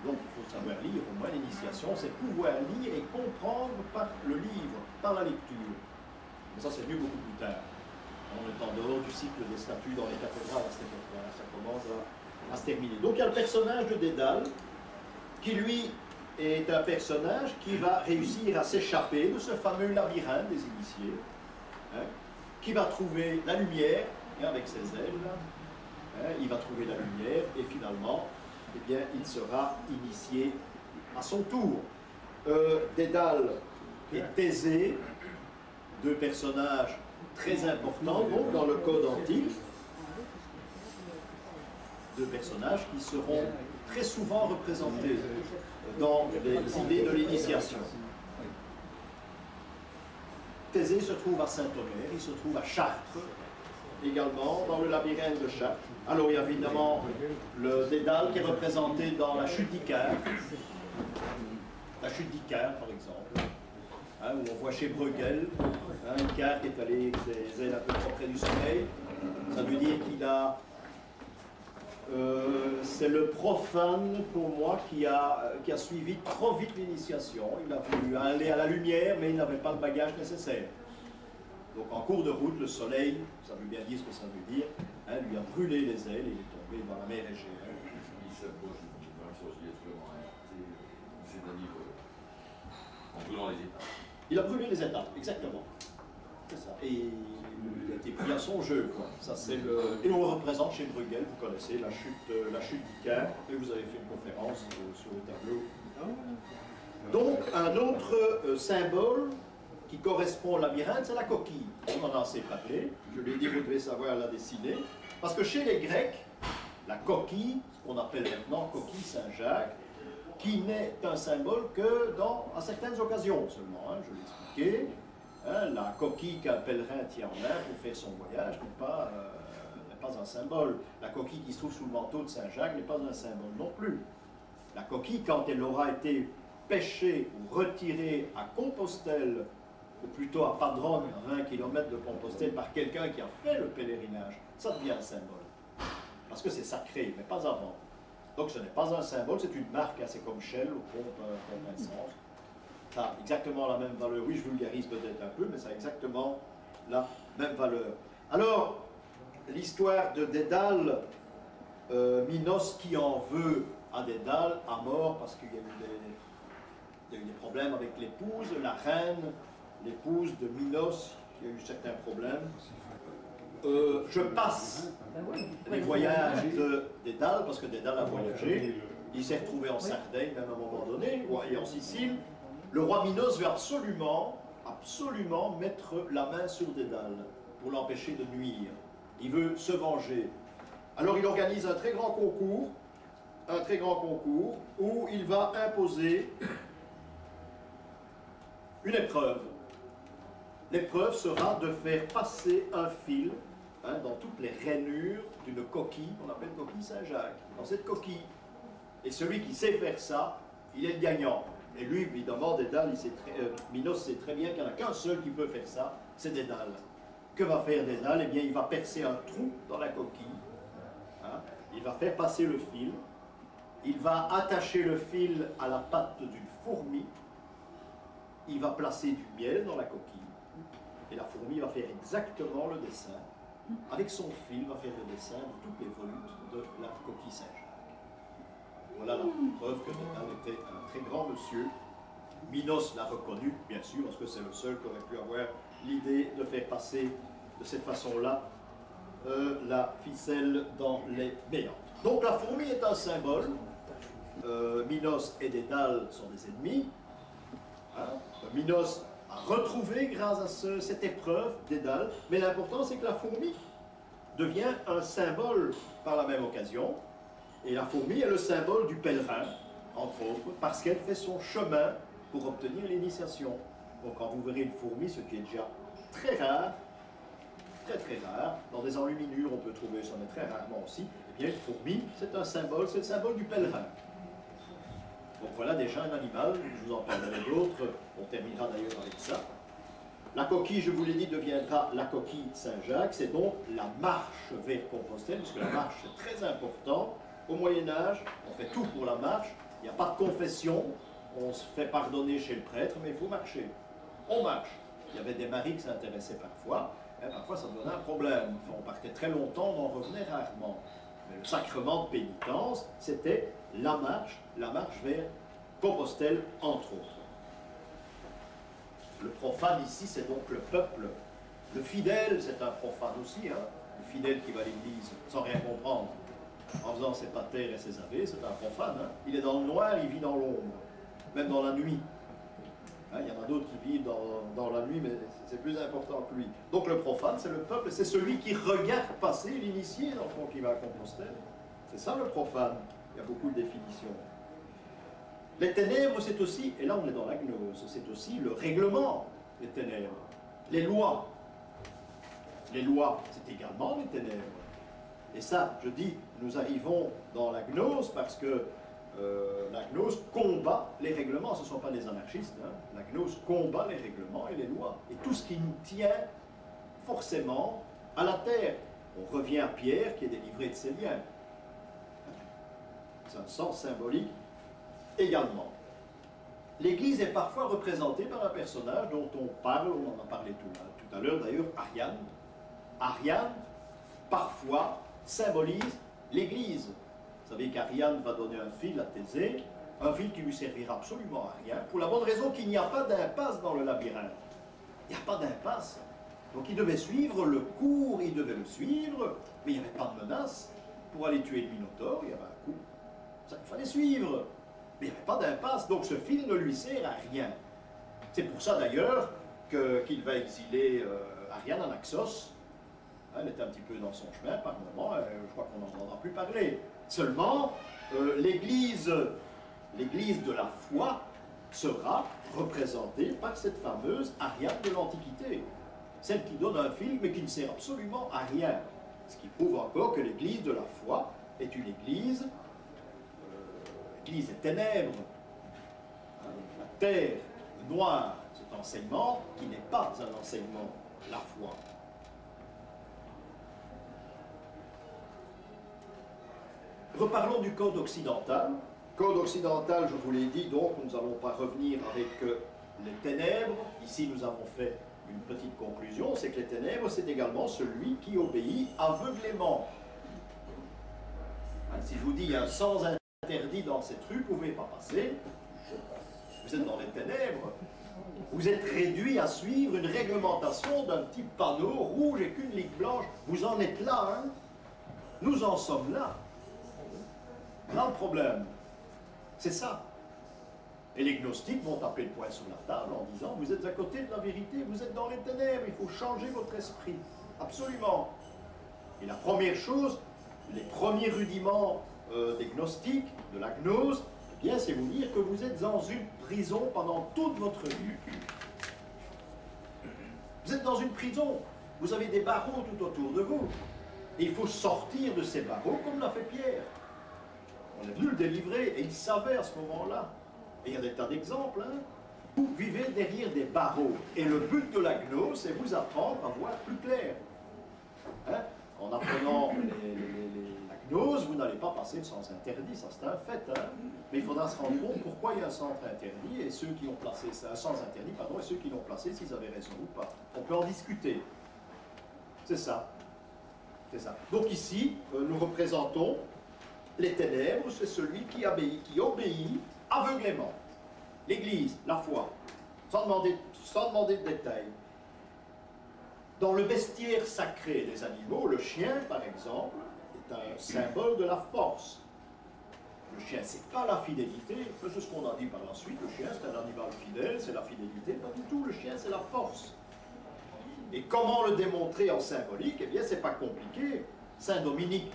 Donc il faut savoir lire, au moins l'initiation, c'est pouvoir lire et comprendre par le livre, par la lecture. Mais ça c'est venu beaucoup plus tard. On est en dehors du cycle des statues dans les cathédrales à cette époque-là, ça commence à se terminer. Donc il y a le personnage de Dédale, qui lui est un personnage qui va réussir à s'échapper de ce fameux labyrinthe des initiés, qui va trouver la lumière, avec ses ailes, il va trouver la lumière, et finalement, eh bien, il sera initié à son tour. Dédale et Thésée, deux personnages très importants donc, dans le code antique, deux personnages qui seront très souvent représentés dans les idées de l'initiation. Thésée se trouve à Saint-Omer, il se trouve à Chartres, également dans le labyrinthe de Chartres. Alors il y a évidemment le Dédale qui est représenté dans la chute d'Icare. La chute d'Icare par exemple, où on voit chez Bruegel, Icare qui est allé avec ses ailes un peu trop près du soleil. Ça veut dire qu'il a... c'est le profane pour moi qui a suivi trop vite l'initiation. Il a voulu aller à la lumière mais il n'avait pas le bagage nécessaire. Donc en cours de route, le soleil, ça veut bien dire ce que ça veut dire, lui a brûlé les ailes et il est tombé dans la mer Égée. En brûlant les étapes. Il a brûlé les étapes, exactement. C'est ça. Et il a été pris à son jeu, quoi. Ça, c'est et on le représente chez Bruegel, vous connaissez la chute d'Icare, et vous avez fait une conférence sur le tableau. Donc, un autre symbole qui correspond au labyrinthe, c'est la coquille. On en a assez parlé, je l'ai dit, vous devez savoir la dessiner. Parce que chez les Grecs, la coquille, ce qu'on appelle maintenant coquille Saint-Jacques, qui n'est un symbole que à certaines occasions seulement, je l'ai expliqué. La coquille qu'un pèlerin tient en main pour faire son voyage n'est pas un symbole. La coquille qui se trouve sous le manteau de Saint-Jacques n'est pas un symbole non plus. La coquille, quand elle aura été pêchée ou retirée à Compostelle, ou plutôt à Padrone, à 20 km de Compostelle, par quelqu'un qui a fait le pèlerinage, ça devient un symbole. Parce que c'est sacré, mais pas avant. Donc ce n'est pas un symbole, c'est une marque, hein, c'est comme Shell ou pompe essence. Ça a exactement la même valeur. Oui, je vulgarise peut-être un peu, mais ça a exactement la même valeur. Alors, l'histoire de Dédale, Minos qui en veut à Dédale, à mort, parce qu'il y a eu des problèmes avec l'épouse, la reine, l'épouse de Minos, il y a eu certains problèmes. Je passe les voyages de Dédale, parce que Dédale a voyagé, il s'est retrouvé en Sardaigne même à un moment donné, et en Sicile. Le roi Minos veut absolument mettre la main sur Dédale pour l'empêcher de nuire. Il veut se venger. Alors il organise un très grand concours où il va imposer une épreuve. L'épreuve sera de faire passer un fil dans toutes les rainures d'une coquille, qu'on appelle coquille Saint-Jacques, dans cette coquille. Et celui qui sait faire ça, il est le gagnant. Et lui, évidemment, Dédale, Minos sait très bien qu'il n'y en a qu'un seul qui peut faire ça, c'est Dédale. Que va faire Dédale? Eh bien, il va percer un trou dans la coquille, il va faire passer le fil, il va attacher le fil à la patte d'une fourmi, il va placer du miel dans la coquille, et la fourmi va faire exactement le dessin. Avec son fil, va faire le dessin de toutes les volutes de la coquille Saint-Jacques. Voilà la preuve que Dédale était un très grand monsieur. Minos l'a reconnu, bien sûr, parce que c'est le seul qui aurait pu avoir l'idée de faire passer de cette façon-là la ficelle dans les méandres. Donc la fourmi est un symbole. Minos et Dédale sont des ennemis. Minos a retrouvé, grâce à cette épreuve, Dédale, mais l'important c'est que la fourmi devient un symbole par la même occasion, et la fourmi est le symbole du pèlerin, entre autres, parce qu'elle fait son chemin pour obtenir l'initiation. Donc quand vous verrez une fourmi, ce qui est déjà très rare, très très rare, dans des enluminures on peut trouver ça, mais très rarement aussi, eh bien une fourmi, c'est un symbole, c'est le symbole du pèlerin. Donc voilà déjà un animal, je vous en parlerai d'autres, on terminera d'ailleurs avec ça. La coquille, je vous l'ai dit, deviendra la coquille Saint-Jacques, c'est donc la marche vers Compostelle, puisque la marche est très important. Au Moyen-Âge, on fait tout pour la marche, il n'y a pas de confession, on se fait pardonner chez le prêtre, mais il faut marcher. On marche. Il y avait des maris qui s'intéressaient parfois, parfois ça donnait un problème. Enfin, on partait très longtemps, on en revenait rarement. Mais le sacrement de pénitence, c'était la marche vers Compostelle, entre autres. Le profane ici, c'est donc le peuple. Le fidèle, c'est un profane aussi, le fidèle qui va à l'église sans rien comprendre, en faisant ses patères et ses avés, c'est un profane. Il est dans le noir, il vit dans l'ombre, même dans la nuit. Il y en a d'autres qui vivent dans la nuit, mais c'est plus important que lui. Donc le profane, c'est le peuple, c'est celui qui regarde passer l'initié, dans le fond, qui va à Compostelle. C'est ça le profane. Il y a beaucoup de définitions. Les ténèbres, c'est aussi, et là on est dans la gnose, c'est aussi le règlement des ténèbres. Les lois. Les lois, c'est également les ténèbres. Et ça, je dis, nous arrivons dans la gnose parce que la gnose combat les règlements. Ce ne sont pas des anarchistes. La gnose combat les règlements et les lois. Et tout ce qui nous tient forcément à la terre. On revient à Pierre qui est délivré de ses liens. C'est un sens symbolique également. L'Église est parfois représentée par un personnage dont on parle, on en a parlé tout à l'heure d'ailleurs, Ariane. Ariane, parfois, symbolise l'Église. Vous savez qu'Ariane va donner un fil à Thésée, un fil qui lui servira absolument à rien, pour la bonne raison qu'il n'y a pas d'impasse dans le labyrinthe. Il n'y a pas d'impasse. Donc il devait suivre le cours, il devait le suivre, mais il n'y avait pas de menace. Pour aller tuer le Minotaure, il y avait un coup. Ça, il fallait suivre. Mais il n'y avait pas d'impasse, donc ce fil ne lui sert à rien. C'est pour ça d'ailleurs qu'il va exiler Ariane en Naxos. Elle était un petit peu dans son chemin par moment, je crois qu'on n'en entendra plus parler. Seulement, l'Église de la foi sera représentée par cette fameuse Ariane de l'Antiquité. Celle qui donne un fil, mais qui ne sert absolument à rien. Ce qui prouve encore que l'Église de la foi est une Église des ténèbres, la terre, le noir, cet enseignement qui n'est pas un enseignement, la foi. Reparlons du code occidental. Code occidental, je vous l'ai dit, donc nous n'allons pas revenir avec les ténèbres. Ici, nous avons fait une petite conclusion, c'est que les ténèbres, c'est également celui qui obéit aveuglément. Hein, si je vous dis, il y a un sens interdit dans cette rue, vous ne pouvez pas passer. Vous êtes dans les ténèbres. Vous êtes réduit à suivre une réglementation d'un petit panneau rouge et qu'une ligne blanche. Vous en êtes là, hein? Nous en sommes là. Là le problème, c'est ça. Et les gnostiques vont taper le poing sur la table en disant, vous êtes à côté de la vérité, vous êtes dans les ténèbres, il faut changer votre esprit. Absolument. Et la première chose, les premiers rudiments des gnostiques, de la gnose, eh bien, c'est vous dire que vous êtes dans une prison pendant toute votre vie. Vous êtes dans une prison, vous avez des barreaux tout autour de vous. Et il faut sortir de ces barreaux comme l'a fait Pierre. On est venu le délivrer et il savait à ce moment-là. Et il y a des tas d'exemples. Hein. Vous vivez derrière des barreaux. Et le but de la gnose, c'est vous apprendre à voir plus clair. Hein. En apprenant la gnose, vous n'allez pas passer le sens interdit, ça c'est un fait. Hein. Mais il faudra se rendre compte pourquoi il y a un sens interdit et ceux qui ont placé un sens interdit, pardon, et ceux qui l'ont placé, s'ils avaient raison ou pas. On peut en discuter. C'est ça. C'est ça. Donc ici, nous représentons les ténèbres, c'est celui qui obéit aveuglément. L'Église, la foi, sans demander de détails. Dans le bestiaire sacré des animaux, le chien, par exemple, est un symbole de la force. Le chien, c'est pas la fidélité, c'est ce qu'on a dit par la suite, le chien c'est un animal fidèle, c'est la fidélité, pas du tout, le chien c'est la force. Et comment le démontrer en symbolique? Eh bien, c'est pas compliqué. Saint Dominique,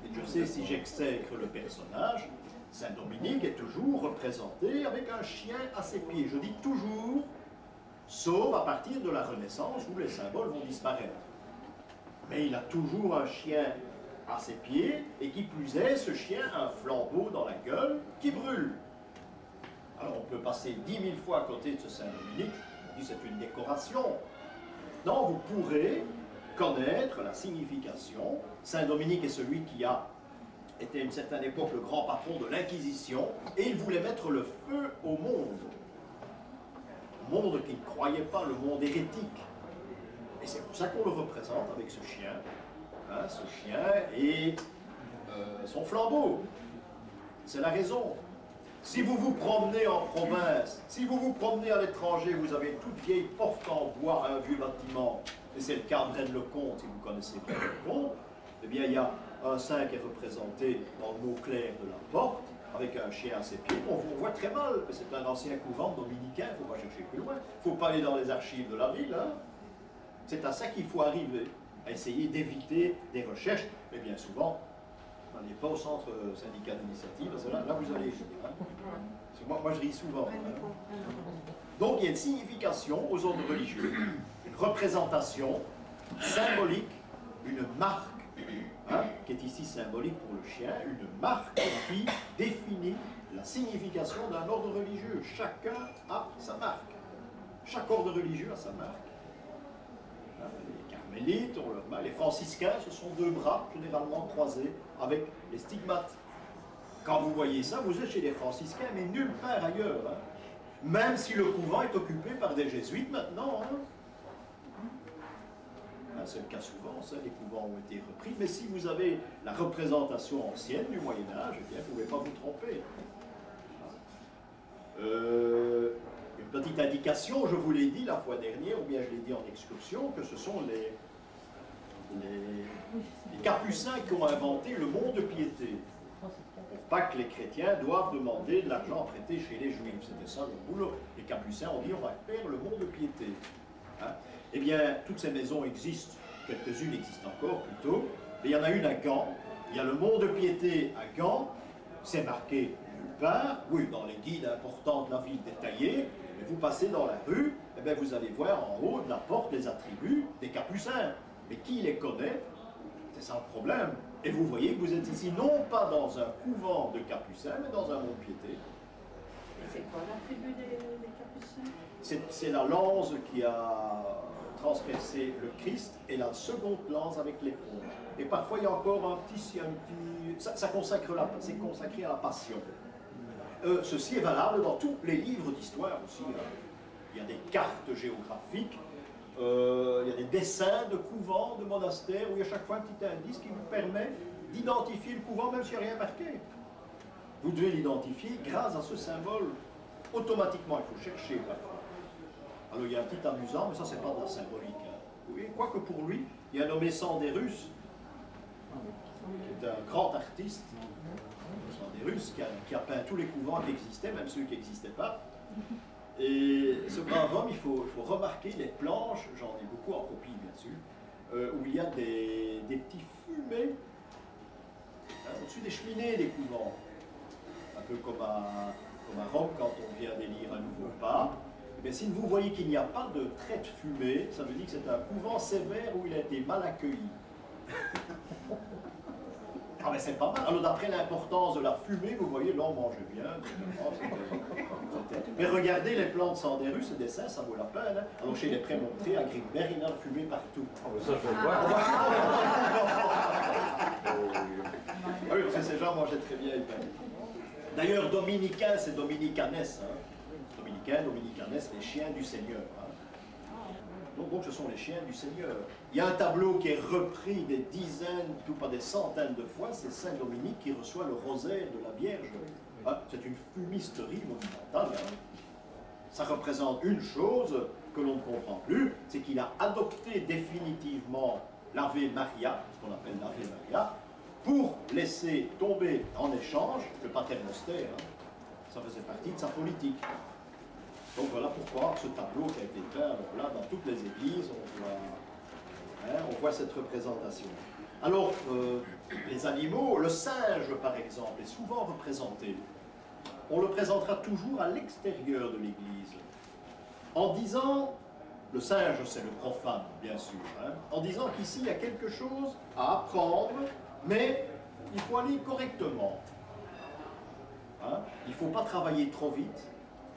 et je sais si j'exècre le personnage, Saint Dominique est toujours représenté avec un chien à ses pieds. Je dis toujours, sauf à partir de la Renaissance où les symboles vont disparaître. Mais il a toujours un chien à ses pieds, et qui plus est, ce chien a un flambeau dans la gueule qui brûle. Alors on peut passer 10 000 fois à côté de ce Saint Dominique, on dit c'est une décoration. Non, vous pourrez connaître la signification. Saint Dominique est celui qui a été à une certaine époque le grand patron de l'Inquisition, et il voulait mettre le feu au monde. Monde qui ne croyait pas, le monde hérétique. Et c'est pour ça qu'on le représente avec ce chien. Hein, ce chien et son flambeau. C'est la raison. Si vous vous promenez en province, si vous vous promenez à l'étranger, vous avez une toute vieille porte en bois, un vieux bâtiment, et c'est le cas de Braine-le-Comte, si vous connaissez Braine-le-Comte, eh bien il y a un saint qui est représenté dans le mot clair de la porte, avec un chien à ses pieds. On voit très mal, mais c'est un ancien couvent dominicain, il ne faut pas chercher plus loin. Il ne faut pas aller dans les archives de la ville. Hein. C'est à ça qu'il faut arriver, à essayer d'éviter des recherches, mais bien souvent, n'allez pas au centre syndicat d'initiative, parce que là vous allez rire. Hein. Moi je ris souvent. Hein. Donc il y a une signification aux ordres religieux, une représentation symbolique, une marque, hein, qui est ici symbolique pour le chien, une marque qui définit la signification d'un ordre religieux. Chacun a sa marque. Chaque ordre religieux a sa marque. Les carmélites ont leur marque. Les franciscains, ce sont deux bras généralement croisés avec les stigmates. Quand vous voyez ça, vous êtes chez les franciscains, mais nulle part ailleurs. Hein. Même si le couvent est occupé par des jésuites maintenant. Hein. C'est le cas souvent, ça, les couvents ont été repris. Mais si vous avez la représentation ancienne du Moyen-Âge, eh bien, vous ne pouvez pas vous tromper. Une petite indication, je vous l'ai dit la fois dernière, ou bien je l'ai dit en excursion, que ce sont les capucins qui ont inventé le monde de piété. Pour pas que les chrétiens doivent demander de l'argent prêté chez les juifs. C'était ça le boulot. Les capucins ont dit on va faire le monde de piété. Hein? Eh bien, toutes ces maisons existent, quelques-unes existent encore plutôt, mais il y en a une à Gand, il y a le monde de piété à Gand, c'est marqué nulle part, oui, dans les guides importants de la ville détaillés, mais vous passez dans la rue, eh bien, vous allez voir en haut de la porte les attributs des capucins. Mais qui les connaît? C'est ça le problème. Et vous voyez que vous êtes ici non pas dans un couvent de capucins, mais dans un monde de piété. Et c'est quoi l'attribut des capucins? C'est la lance qui a transpercer le Christ et la seconde lance avec l'épaule. Et parfois il y a encore un petit ça consacre c'est consacré à la passion. Ceci est valable dans tous les livres d'histoire aussi. Hein. Il y a des cartes géographiques, il y a des dessins de couvents, de monastères, où il y a chaque fois un petit indice qui vous permet d'identifier le couvent même s'il n'y a rien marqué. Vous devez l'identifier grâce à ce symbole. Automatiquement, il faut chercher parfois. Alors il y a un petit amusant, mais ça c'est pas de la symbolique. Hein. Oui, quoique pour lui, il y a un nommé Sandérus, qui est un grand artiste, Sandérus, qui a peint tous les couvents qui existaient, même ceux qui n'existaient pas. Et ce brave homme, il faut remarquer les planches, j'en ai beaucoup en copie bien sûr, où il y a des petits fumets hein, au-dessus des cheminées des couvents. Un peu comme à Rome quand on vient d'élire un nouveau pape. Mais si vous voyez qu'il n'y a pas de trait de fumée, ça veut dire que c'est un couvent sévère où il a été mal accueilli. Ah mais c'est pas mal. Alors d'après l'importance de la fumée, vous voyez, l'on mangeait bien. Mais regardez les plans de Sandérus, ce dessin, ça vaut la peine. Hein. Alors chez les Prémontrés, à Grigberg, il y a de la fumée partout. Oh, mais ça, je veux le voir. Ah oui, parce que ces gens mangeaient très bien. D'ailleurs, dominicain, c'est dominicanes. Hein. Dominicains, dominicanes, les chiens du Seigneur. Hein. Donc ce sont les chiens du Seigneur. Il y a un tableau qui est repris des dizaines, tout pas des centaines de fois, c'est Saint Dominique qui reçoit le rosaire de la Vierge. Hein, c'est une fumisterie monumentale. Hein. Ça représente une chose que l'on ne comprend plus, c'est qu'il a adopté définitivement l'Ave Maria, ce qu'on appelle l'Ave Maria, pour laisser tomber en échange le Paternoster. Hein. Ça faisait partie de sa politique. Donc voilà pourquoi ce tableau qui a été peint là, dans toutes les églises, on voit cette représentation. Alors, les animaux, le singe par exemple, est souvent représenté. On le présentera toujours à l'extérieur de l'église. En disant, le singe c'est le profane bien sûr, hein, en disant qu'ici il y a quelque chose à apprendre, mais il faut aller correctement. Hein, il ne faut pas travailler trop vite.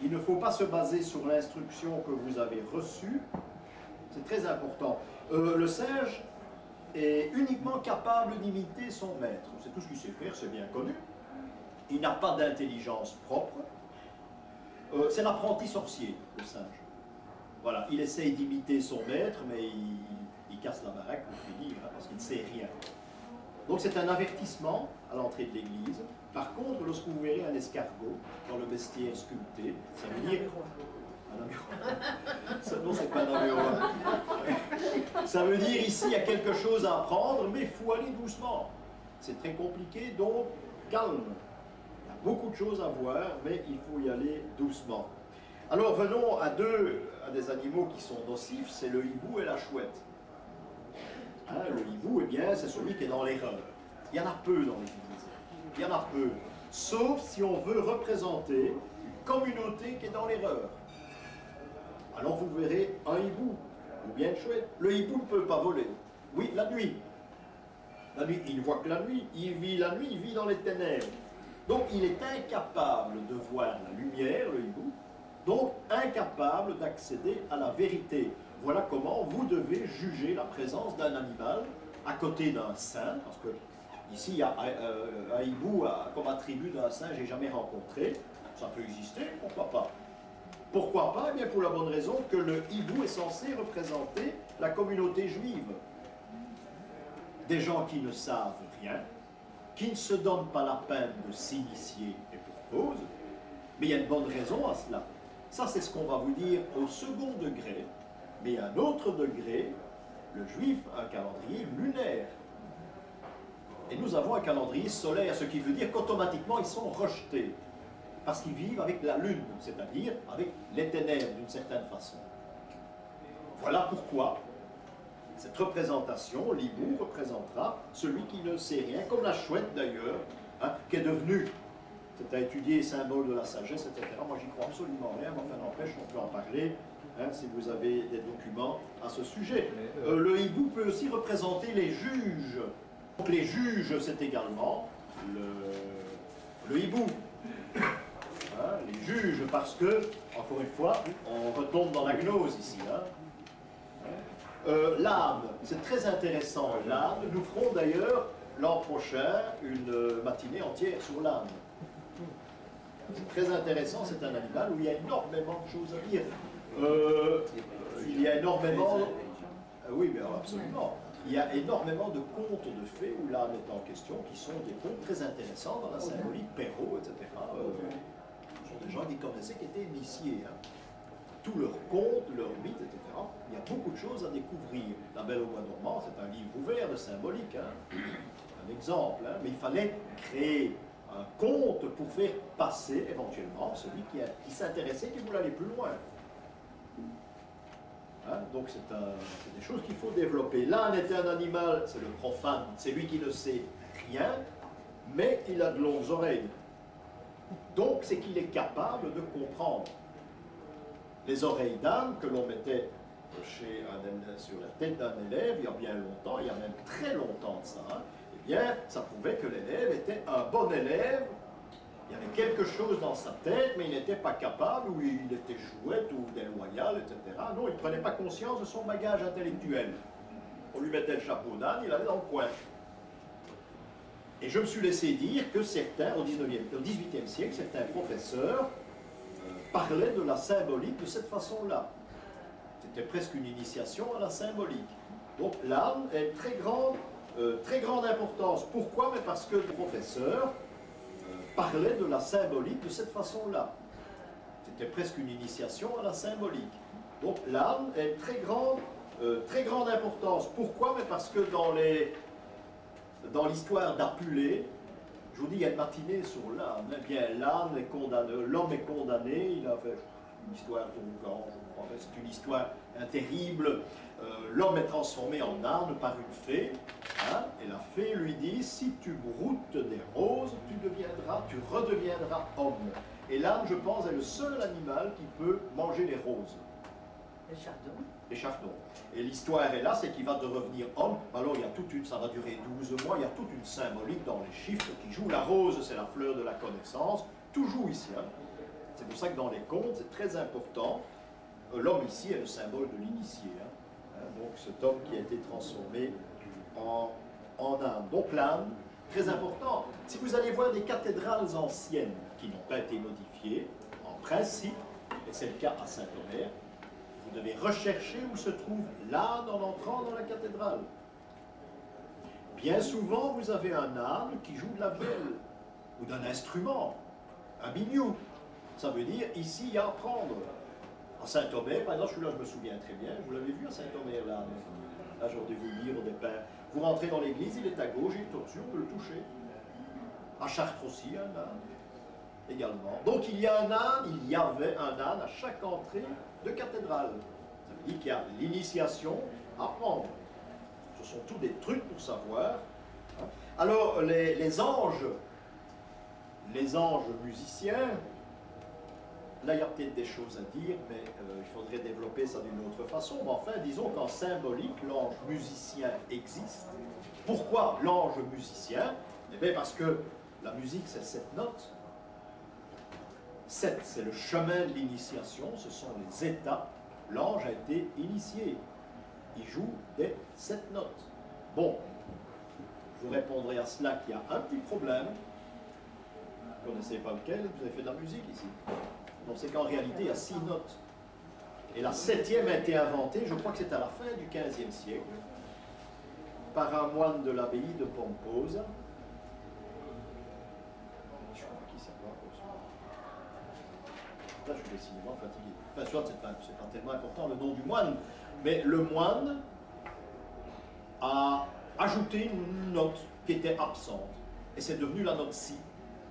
Il ne faut pas se baser sur l'instruction que vous avez reçue. C'est très important. Le singe est uniquement capable d'imiter son maître. C'est tout ce qu'il sait faire, c'est bien connu. Il n'a pas d'intelligence propre. C'est l'apprenti sorcier, le singe. Voilà, il essaye d'imiter son maître, mais il casse la baraque pour finir, hein, parce qu'il ne sait rien. Donc c'est un avertissement à l'entrée de l'église. Par contre, lorsque vous verrez un escargot dans le vestiaire sculpté, ça veut dire... Un amurois. Non, c'est pas un amurois. Ça veut dire ici, il y a quelque chose à apprendre, mais il faut aller doucement. C'est très compliqué, donc calme. Il y a beaucoup de choses à voir, mais il faut y aller doucement. Alors venons à des animaux qui sont nocifs, c'est le hibou et la chouette. Hein, le hibou, eh bien, c'est celui qui est dans l'erreur. Il y en a peu dans l'église. Il y en a peu. Sauf si on veut représenter une communauté qui est dans l'erreur. Alors vous verrez un hibou, ou bien une chouette. Le hibou ne peut pas voler. Oui, la nuit. La nuit, il ne voit que la nuit. Il vit la nuit, il vit dans les ténèbres. Donc il est incapable de voir la lumière, le hibou. Donc incapable d'accéder à la vérité. Voilà comment vous devez juger la présence d'un animal à côté d'un saint, parce que ici il y a un hibou comme attribut d'un saint, j'ai jamais rencontré. Ça peut exister, pourquoi pas? Pourquoi pas? Eh bien pour la bonne raison que le hibou est censé représenter la communauté juive. Des gens qui ne savent rien, qui ne se donnent pas la peine de s'initier, et pour cause, mais il y a une bonne raison à cela. Ça c'est ce qu'on va vous dire au second degré. Mais à un autre degré, le juif a un calendrier lunaire. Et nous avons un calendrier solaire, ce qui veut dire qu'automatiquement ils sont rejetés. Parce qu'ils vivent avec la lune, c'est-à-dire avec les ténèbres d'une certaine façon. Voilà pourquoi cette représentation, l'hibou représentera celui qui ne sait rien, comme la chouette d'ailleurs, hein, qui est devenue, c'est à étudier, symbole de la sagesse, etc. Moi j'y crois absolument rien, mais enfin n'empêche, on peut en parler. Hein, si vous avez des documents à ce sujet. Le hibou peut aussi représenter les juges. Donc les juges, c'est également le hibou. Hein, les juges, parce que, encore une fois, on retombe dans la gnose ici. Hein. L'âme, c'est très intéressant, l'âme. Nous ferons d'ailleurs l'an prochain une matinée entière sur l'âme. C'est très intéressant, c'est un animal où il y a énormément de choses à dire. Il y a énormément... oui, mais absolument. Il y a énormément de contes de fées où l'âme est en question, qui sont des contes très intéressants dans la symbolique, Perrault, etc. Ce sont des gens qui connaissaient, qui étaient initiés. Hein. Tous leurs contes, leurs mythes, etc. Il y a beaucoup de choses à découvrir. La Belle au bois dormant, c'est un livre ouvert de symbolique. Hein. Un exemple. Hein. Mais il fallait créer un conte pour faire passer éventuellement celui qui s'intéressait, qui voulait aller plus loin. Hein, donc c'est des choses qu'il faut développer. L'âne est un animal, c'est le profane, c'est lui qui ne sait rien, mais il a de longues oreilles. Donc c'est qu'il est capable de comprendre. Les oreilles d'âne que l'on mettait sur la tête d'un élève il y a bien longtemps, il y a même très longtemps de ça, hein, eh bien ça prouvait que l'élève était un bon élève. Il y avait quelque chose dans sa tête, mais il n'était pas capable, ou il était chouette, ou déloyal, etc. Non, il ne prenait pas conscience de son bagage intellectuel. On lui mettait le chapeau d'âne, il allait dans le coin. Et je me suis laissé dire que certains, au XVIIIe siècle, certains professeurs parlaient de la symbolique de cette façon-là. C'était presque une initiation à la symbolique. Donc l'âme est très grande importance. Pourquoi? Mais parce que le professeur parlait de la symbolique de cette façon-là. C'était presque une initiation à la symbolique. Donc l'âme est très grande importance. Pourquoi? Mais parce que dans l'histoire d'Apulée, je vous dis, il y a une matinée sur l'âne. Eh bien, l'âne est condamné, l'homme est condamné, il a fait une histoire tournant, je crois, c'est une histoire terrible. L'homme est transformé en âne par une fée, hein, et la fée lui dit, si tu broutes des roses, tu redeviendras homme. Et l'âne, je pense, est le seul animal qui peut manger les roses. Les chardons. Les chardons. Et l'histoire est là, c'est qu'il va devenir homme. Alors il y a ça va durer 12 mois, il y a toute une symbolique dans les chiffres qui jouent. La rose, c'est la fleur de la connaissance. Tout joue ici. Hein. C'est pour ça que dans les contes, c'est très important. L'homme ici est le symbole de l'initié. Hein. Donc cet homme qui a été transformé en âne. Donc l'âne, très important. Si vous allez voir des cathédrales anciennes qui n'ont pas été modifiées, en principe, et c'est le cas à Saint-Omer, vous devez rechercher où se trouve l'âne en entrant dans la cathédrale. Bien souvent, vous avez un âne qui joue de la vielle, ou d'un instrument, un biniou. Ça veut dire, ici, il y a à prendre. À Saint-Omer, par exemple, celui-là, je me souviens très bien, vous l'avez vu à Saint-Omer, l'âne. Là, j'aurais dû vous le dire au départ. Vous rentrez dans l'église, il est à gauche, il est au-dessus, on peut le toucher. À Chartres aussi, un âne, également. Donc, il y a un âne, il y avait un âne à chaque entrée de cathédrale. Ça veut dire qu'il y a l'initiation à prendre. Ce sont tous des trucs pour savoir. Alors, les anges musiciens, là, il y a peut-être des choses à dire, mais il faudrait développer ça d'une autre façon. Mais enfin, disons qu'en symbolique, l'ange musicien existe. Pourquoi l'ange musicien? Eh bien, parce que la musique, c'est 7 notes. 7, c'est le chemin de l'initiation, ce sont les étapes. L'ange a été initié. Il joue des 7 notes. Bon, je vous répondrai à cela qu'il y a un petit problème. Vous ne connaissez pas lequel? Vous avez fait de la musique ici. Donc c'est qu'en réalité, il y a 6 notes. Et la 7e a été inventée, je crois que c'est à la fin du XVe siècle, par un moine de l'abbaye de Pompose. Je crois qui c'est là. Là, je suis décidément fatigué. Enfin, soit c'est pas tellement important le nom du moine, mais le moine a ajouté une note qui était absente. Et c'est devenu la note Si,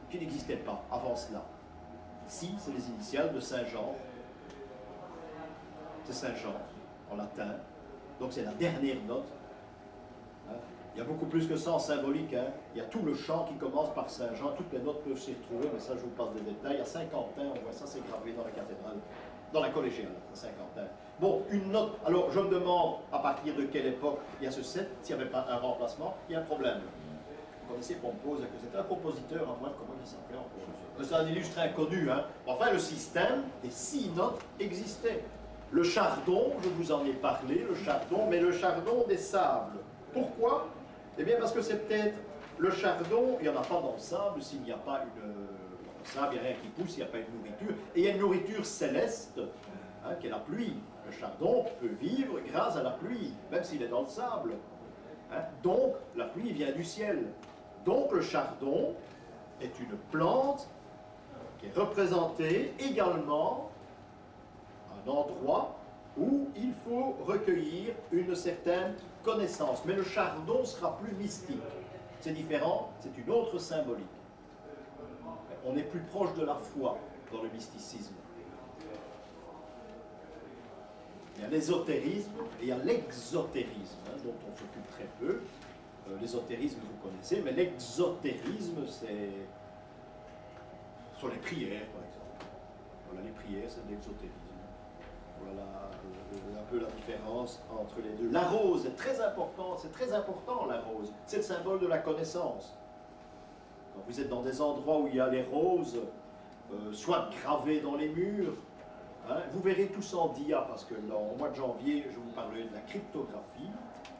qui n'existait pas avant cela. Si, c'est les initiales de Saint Jean. C'est Saint Jean, en latin. Donc c'est la dernière note. Hein? Il y a beaucoup plus que ça en symbolique. Hein? Il y a tout le chant qui commence par Saint Jean. Toutes les notes peuvent s'y retrouver, mais ça je vous passe des détails. À Saint-Quentin, on voit ça, c'est gravé dans la cathédrale. Dans la collégiale, à Saint-Quentin. Bon, une note. Alors je me demande à partir de quelle époque il y a ce 7, s'il n'y avait pas un remplacement, il y a un problème. Vous connaissez Pompose, c'était un compositeur, en bref, comment il s'appelait encore? C'est un illustre inconnu. Hein. Enfin, le système des 6 notes existait. Le chardon, je vous en ai parlé, le chardon, mais le chardon des sables. Pourquoi? Eh bien parce que c'est peut-être le chardon, il n'y en a pas dans le sable s'il n'y a pas une... Dans le sable, il n'y a rien qui pousse, il n'y a pas une nourriture. Et il y a une nourriture céleste, hein, qui est la pluie. Le chardon peut vivre grâce à la pluie, même s'il est dans le sable. Hein. Donc, la pluie vient du ciel. Donc, le chardon est une plante qui est représentée également à un endroit où il faut recueillir une certaine connaissance. Mais le chardon sera plus mystique. C'est différent, c'est une autre symbolique. On est plus proche de la foi dans le mysticisme. Il y a l'ésotérisme et il y a l'exotérisme, hein, dont on s'occupe très peu. L'ésotérisme, vous connaissez, mais l'exotérisme, c'est sur les prières, par exemple. Voilà, les prières, c'est de l'exotérisme. Voilà un peu la différence entre les deux. La rose est très important, c'est très important la rose. C'est le symbole de la connaissance. Quand vous êtes dans des endroits où il y a les roses, soit gravées dans les murs, hein, vous verrez tout ça en dia, parce que au mois de janvier, je vous parlerai de la cryptographie.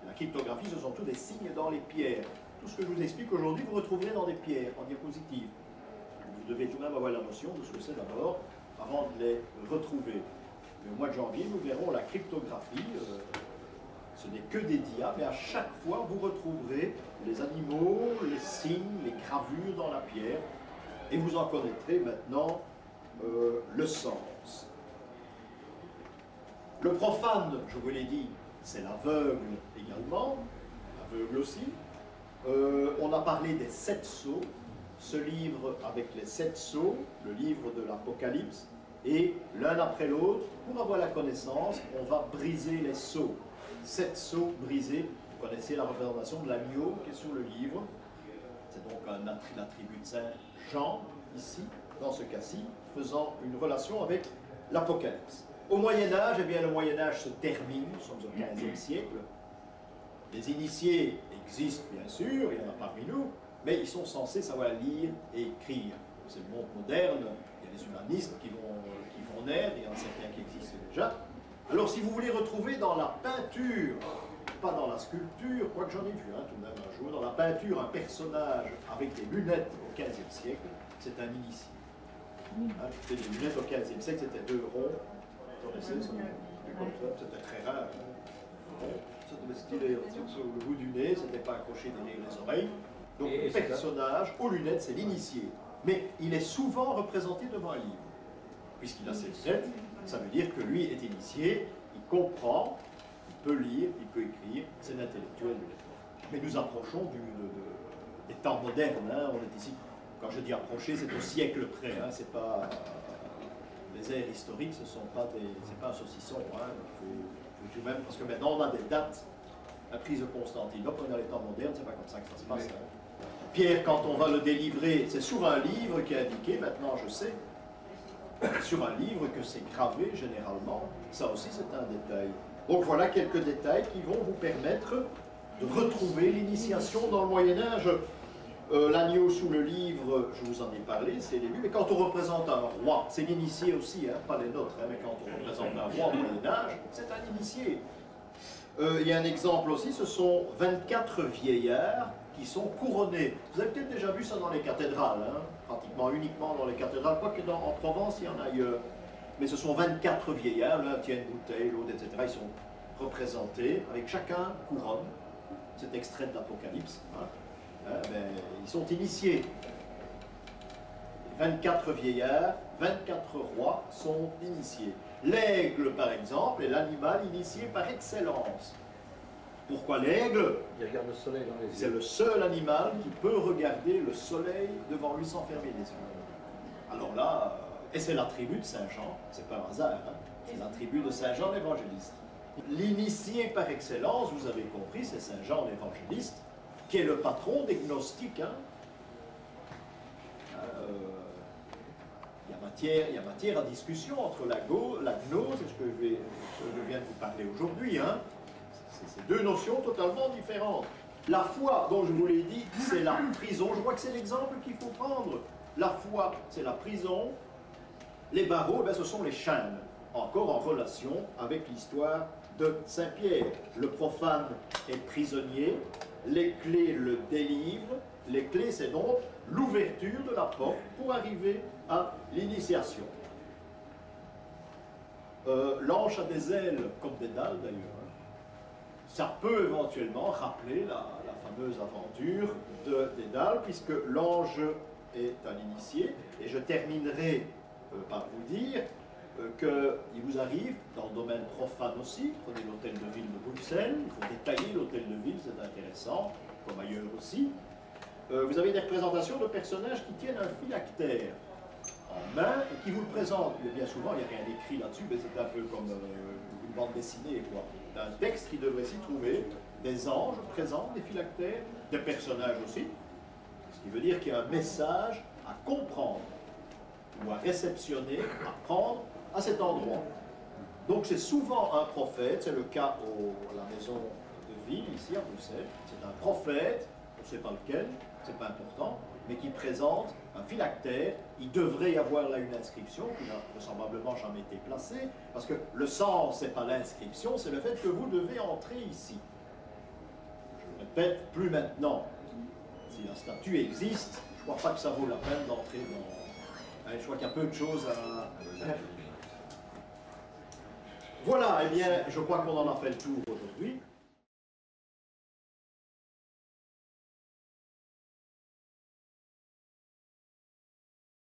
La cryptographie, ce sont tous des signes dans les pierres. Tout ce que je vous explique aujourd'hui, vous retrouverez dans des pierres, en diapositive. Vous devez tout de même avoir la notion de ce que c'est d'abord, avant de les retrouver. Mais au mois de janvier, nous verrons la cryptographie. Ce n'est que des dias, mais à chaque fois, vous retrouverez les animaux, les signes, les gravures dans la pierre, et vous en connaîtrez maintenant le sens. Le profane, je vous l'ai dit, c'est l'aveugle également, l'aveugle aussi. On a parlé des 7 sceaux, ce livre avec les 7 sceaux, le livre de l'Apocalypse, et l'un après l'autre, pour avoir la connaissance, on va briser les sceaux. 7 sceaux brisés, vous connaissez la représentation de l'agneau qui est sur le livre, c'est donc l'attribut de Saint Jean, ici, dans ce cas-ci, faisant une relation avec l'Apocalypse. Au Moyen-Âge, eh bien le Moyen-Âge se termine, nous sommes au XVe siècle. Les initiés existent bien sûr, il y en a parmi nous, mais ils sont censés savoir lire et écrire. C'est le monde moderne, il y a les humanistes qui vont naître, il y en a certains qui existent déjà. Alors si vous voulez retrouver dans la peinture, pas dans la sculpture, quoique j'en ai vu tout de même un jour, dans la peinture, un personnage avec des lunettes au XVe siècle, c'est un initié. Hein, les lunettes au XVe siècle, c'était 2 ronds. C'était très rare. C'était stylé sur le bout du nez, c'était pas accroché derrière les oreilles. Donc le personnage aux lunettes, c'est l'initié. Mais il est souvent représenté devant un livre. Puisqu'il a ses lunettes, ça veut dire que lui est initié, il comprend, il peut lire, il peut écrire, c'est l'intellectuel. Mais nous approchons des temps modernes, hein. On est ici. Quand je dis approcher, c'est au siècle près, hein. C'est pas... Les ères historiques, ce sont pas c'est pas un saucisson, hein. Il faut tout de même, parce que maintenant on a des dates. La prise de Constantinople, dans les temps modernes, c'est pas comme ça que ça se passe. Hein. Pierre, quand on va le délivrer, c'est sur un livre qui est indiqué, maintenant je sais, sur un livre que c'est gravé généralement. Ça aussi c'est un détail. Donc voilà quelques détails qui vont vous permettre de retrouver l'initiation dans le Moyen-Âge. L'agneau sous le livre, je vous en ai parlé, c'est les début, mais quand on représente un roi, c'est l'initié aussi, hein, pas les nôtres, hein, mais quand on représente un roi au Moyen-Âge, c'est un initié. Il y a un exemple aussi, ce sont 24 vieillards qui sont couronnés. Vous avez peut-être déjà vu ça dans les cathédrales, hein, pratiquement uniquement dans les cathédrales, quoique en Provence il y en a ailleurs. Mais ce sont 24 vieillards, l'un tient une bouteille, l'autre, etc. Ils sont représentés, avec chacun couronne. C'est extrait de l'Apocalypse. Hein. Ben, ils sont initiés. 24 vieillards, 24 rois sont initiés. L'aigle, par exemple, est l'animal initié par excellence. Pourquoi l'aigle? Il regarde le soleil dans les yeux. C'est le seul animal qui peut regarder le soleil devant lui sans fermer les yeux. Alors là, et c'est l'attribut de Saint Jean, c'est pas un hasard, hein, c'est l'attribut de Saint Jean l'évangéliste. L'initié par excellence, vous avez compris, c'est Saint Jean l'évangéliste, qui est le patron des gnostiques. Hein. Il y a matière à discussion entre la gnose et ce que je viens de vous parler aujourd'hui. Hein. C'est 2 notions totalement différentes. La foi, dont je vous l'ai dit, c'est la prison. Je crois que c'est l'exemple qu'il faut prendre. La foi, c'est la prison. Les barreaux, ben, ce sont les chaînes. encore en relation avec l'histoire de Saint-Pierre. Le profane est prisonnier, les clés le délivrent. Les clés, c'est donc l'ouverture de la porte pour arriver à l'initiation. L'ange a des ailes comme des dalles d'ailleurs. Ça peut éventuellement rappeler la fameuse aventure de Dédale, puisque l'ange est un initié. Et je terminerai par vous dire qu'il vous arrive, dans le domaine profane aussi, prenez l'hôtel de ville de Bruxelles, il faut détailler l'hôtel de ville, c'est intéressant, comme ailleurs aussi. Vous avez des représentations de personnages qui tiennent un phylactère en main et qui vous le présentent. Mais bien souvent, il n'y a rien écrit là-dessus, mais c'est un peu comme une bande dessinée, quoi. Un texte qui devrait s'y trouver, des anges présents, des phylactères, des personnages aussi, ce qui veut dire qu'il y a un message à comprendre ou à réceptionner, à prendre à cet endroit. Donc c'est souvent un prophète, c'est le cas à la maison de ville, ici à Bruxelles, c'est un prophète, on ne sait pas lequel, c'est pas important, mais qui présente un phylactère. Il devrait y avoir là une inscription qui n'a vraisemblablement jamais été placée, parce que le sens, c'est pas l'inscription, c'est le fait que vous devez entrer ici. Je répète, plus maintenant. Si la statue existe, je ne crois pas que ça vaut la peine d'entrer dans... Je crois qu'il y a peu de choses à... Voilà, eh bien, je crois qu'on en a fait le tour aujourd'hui.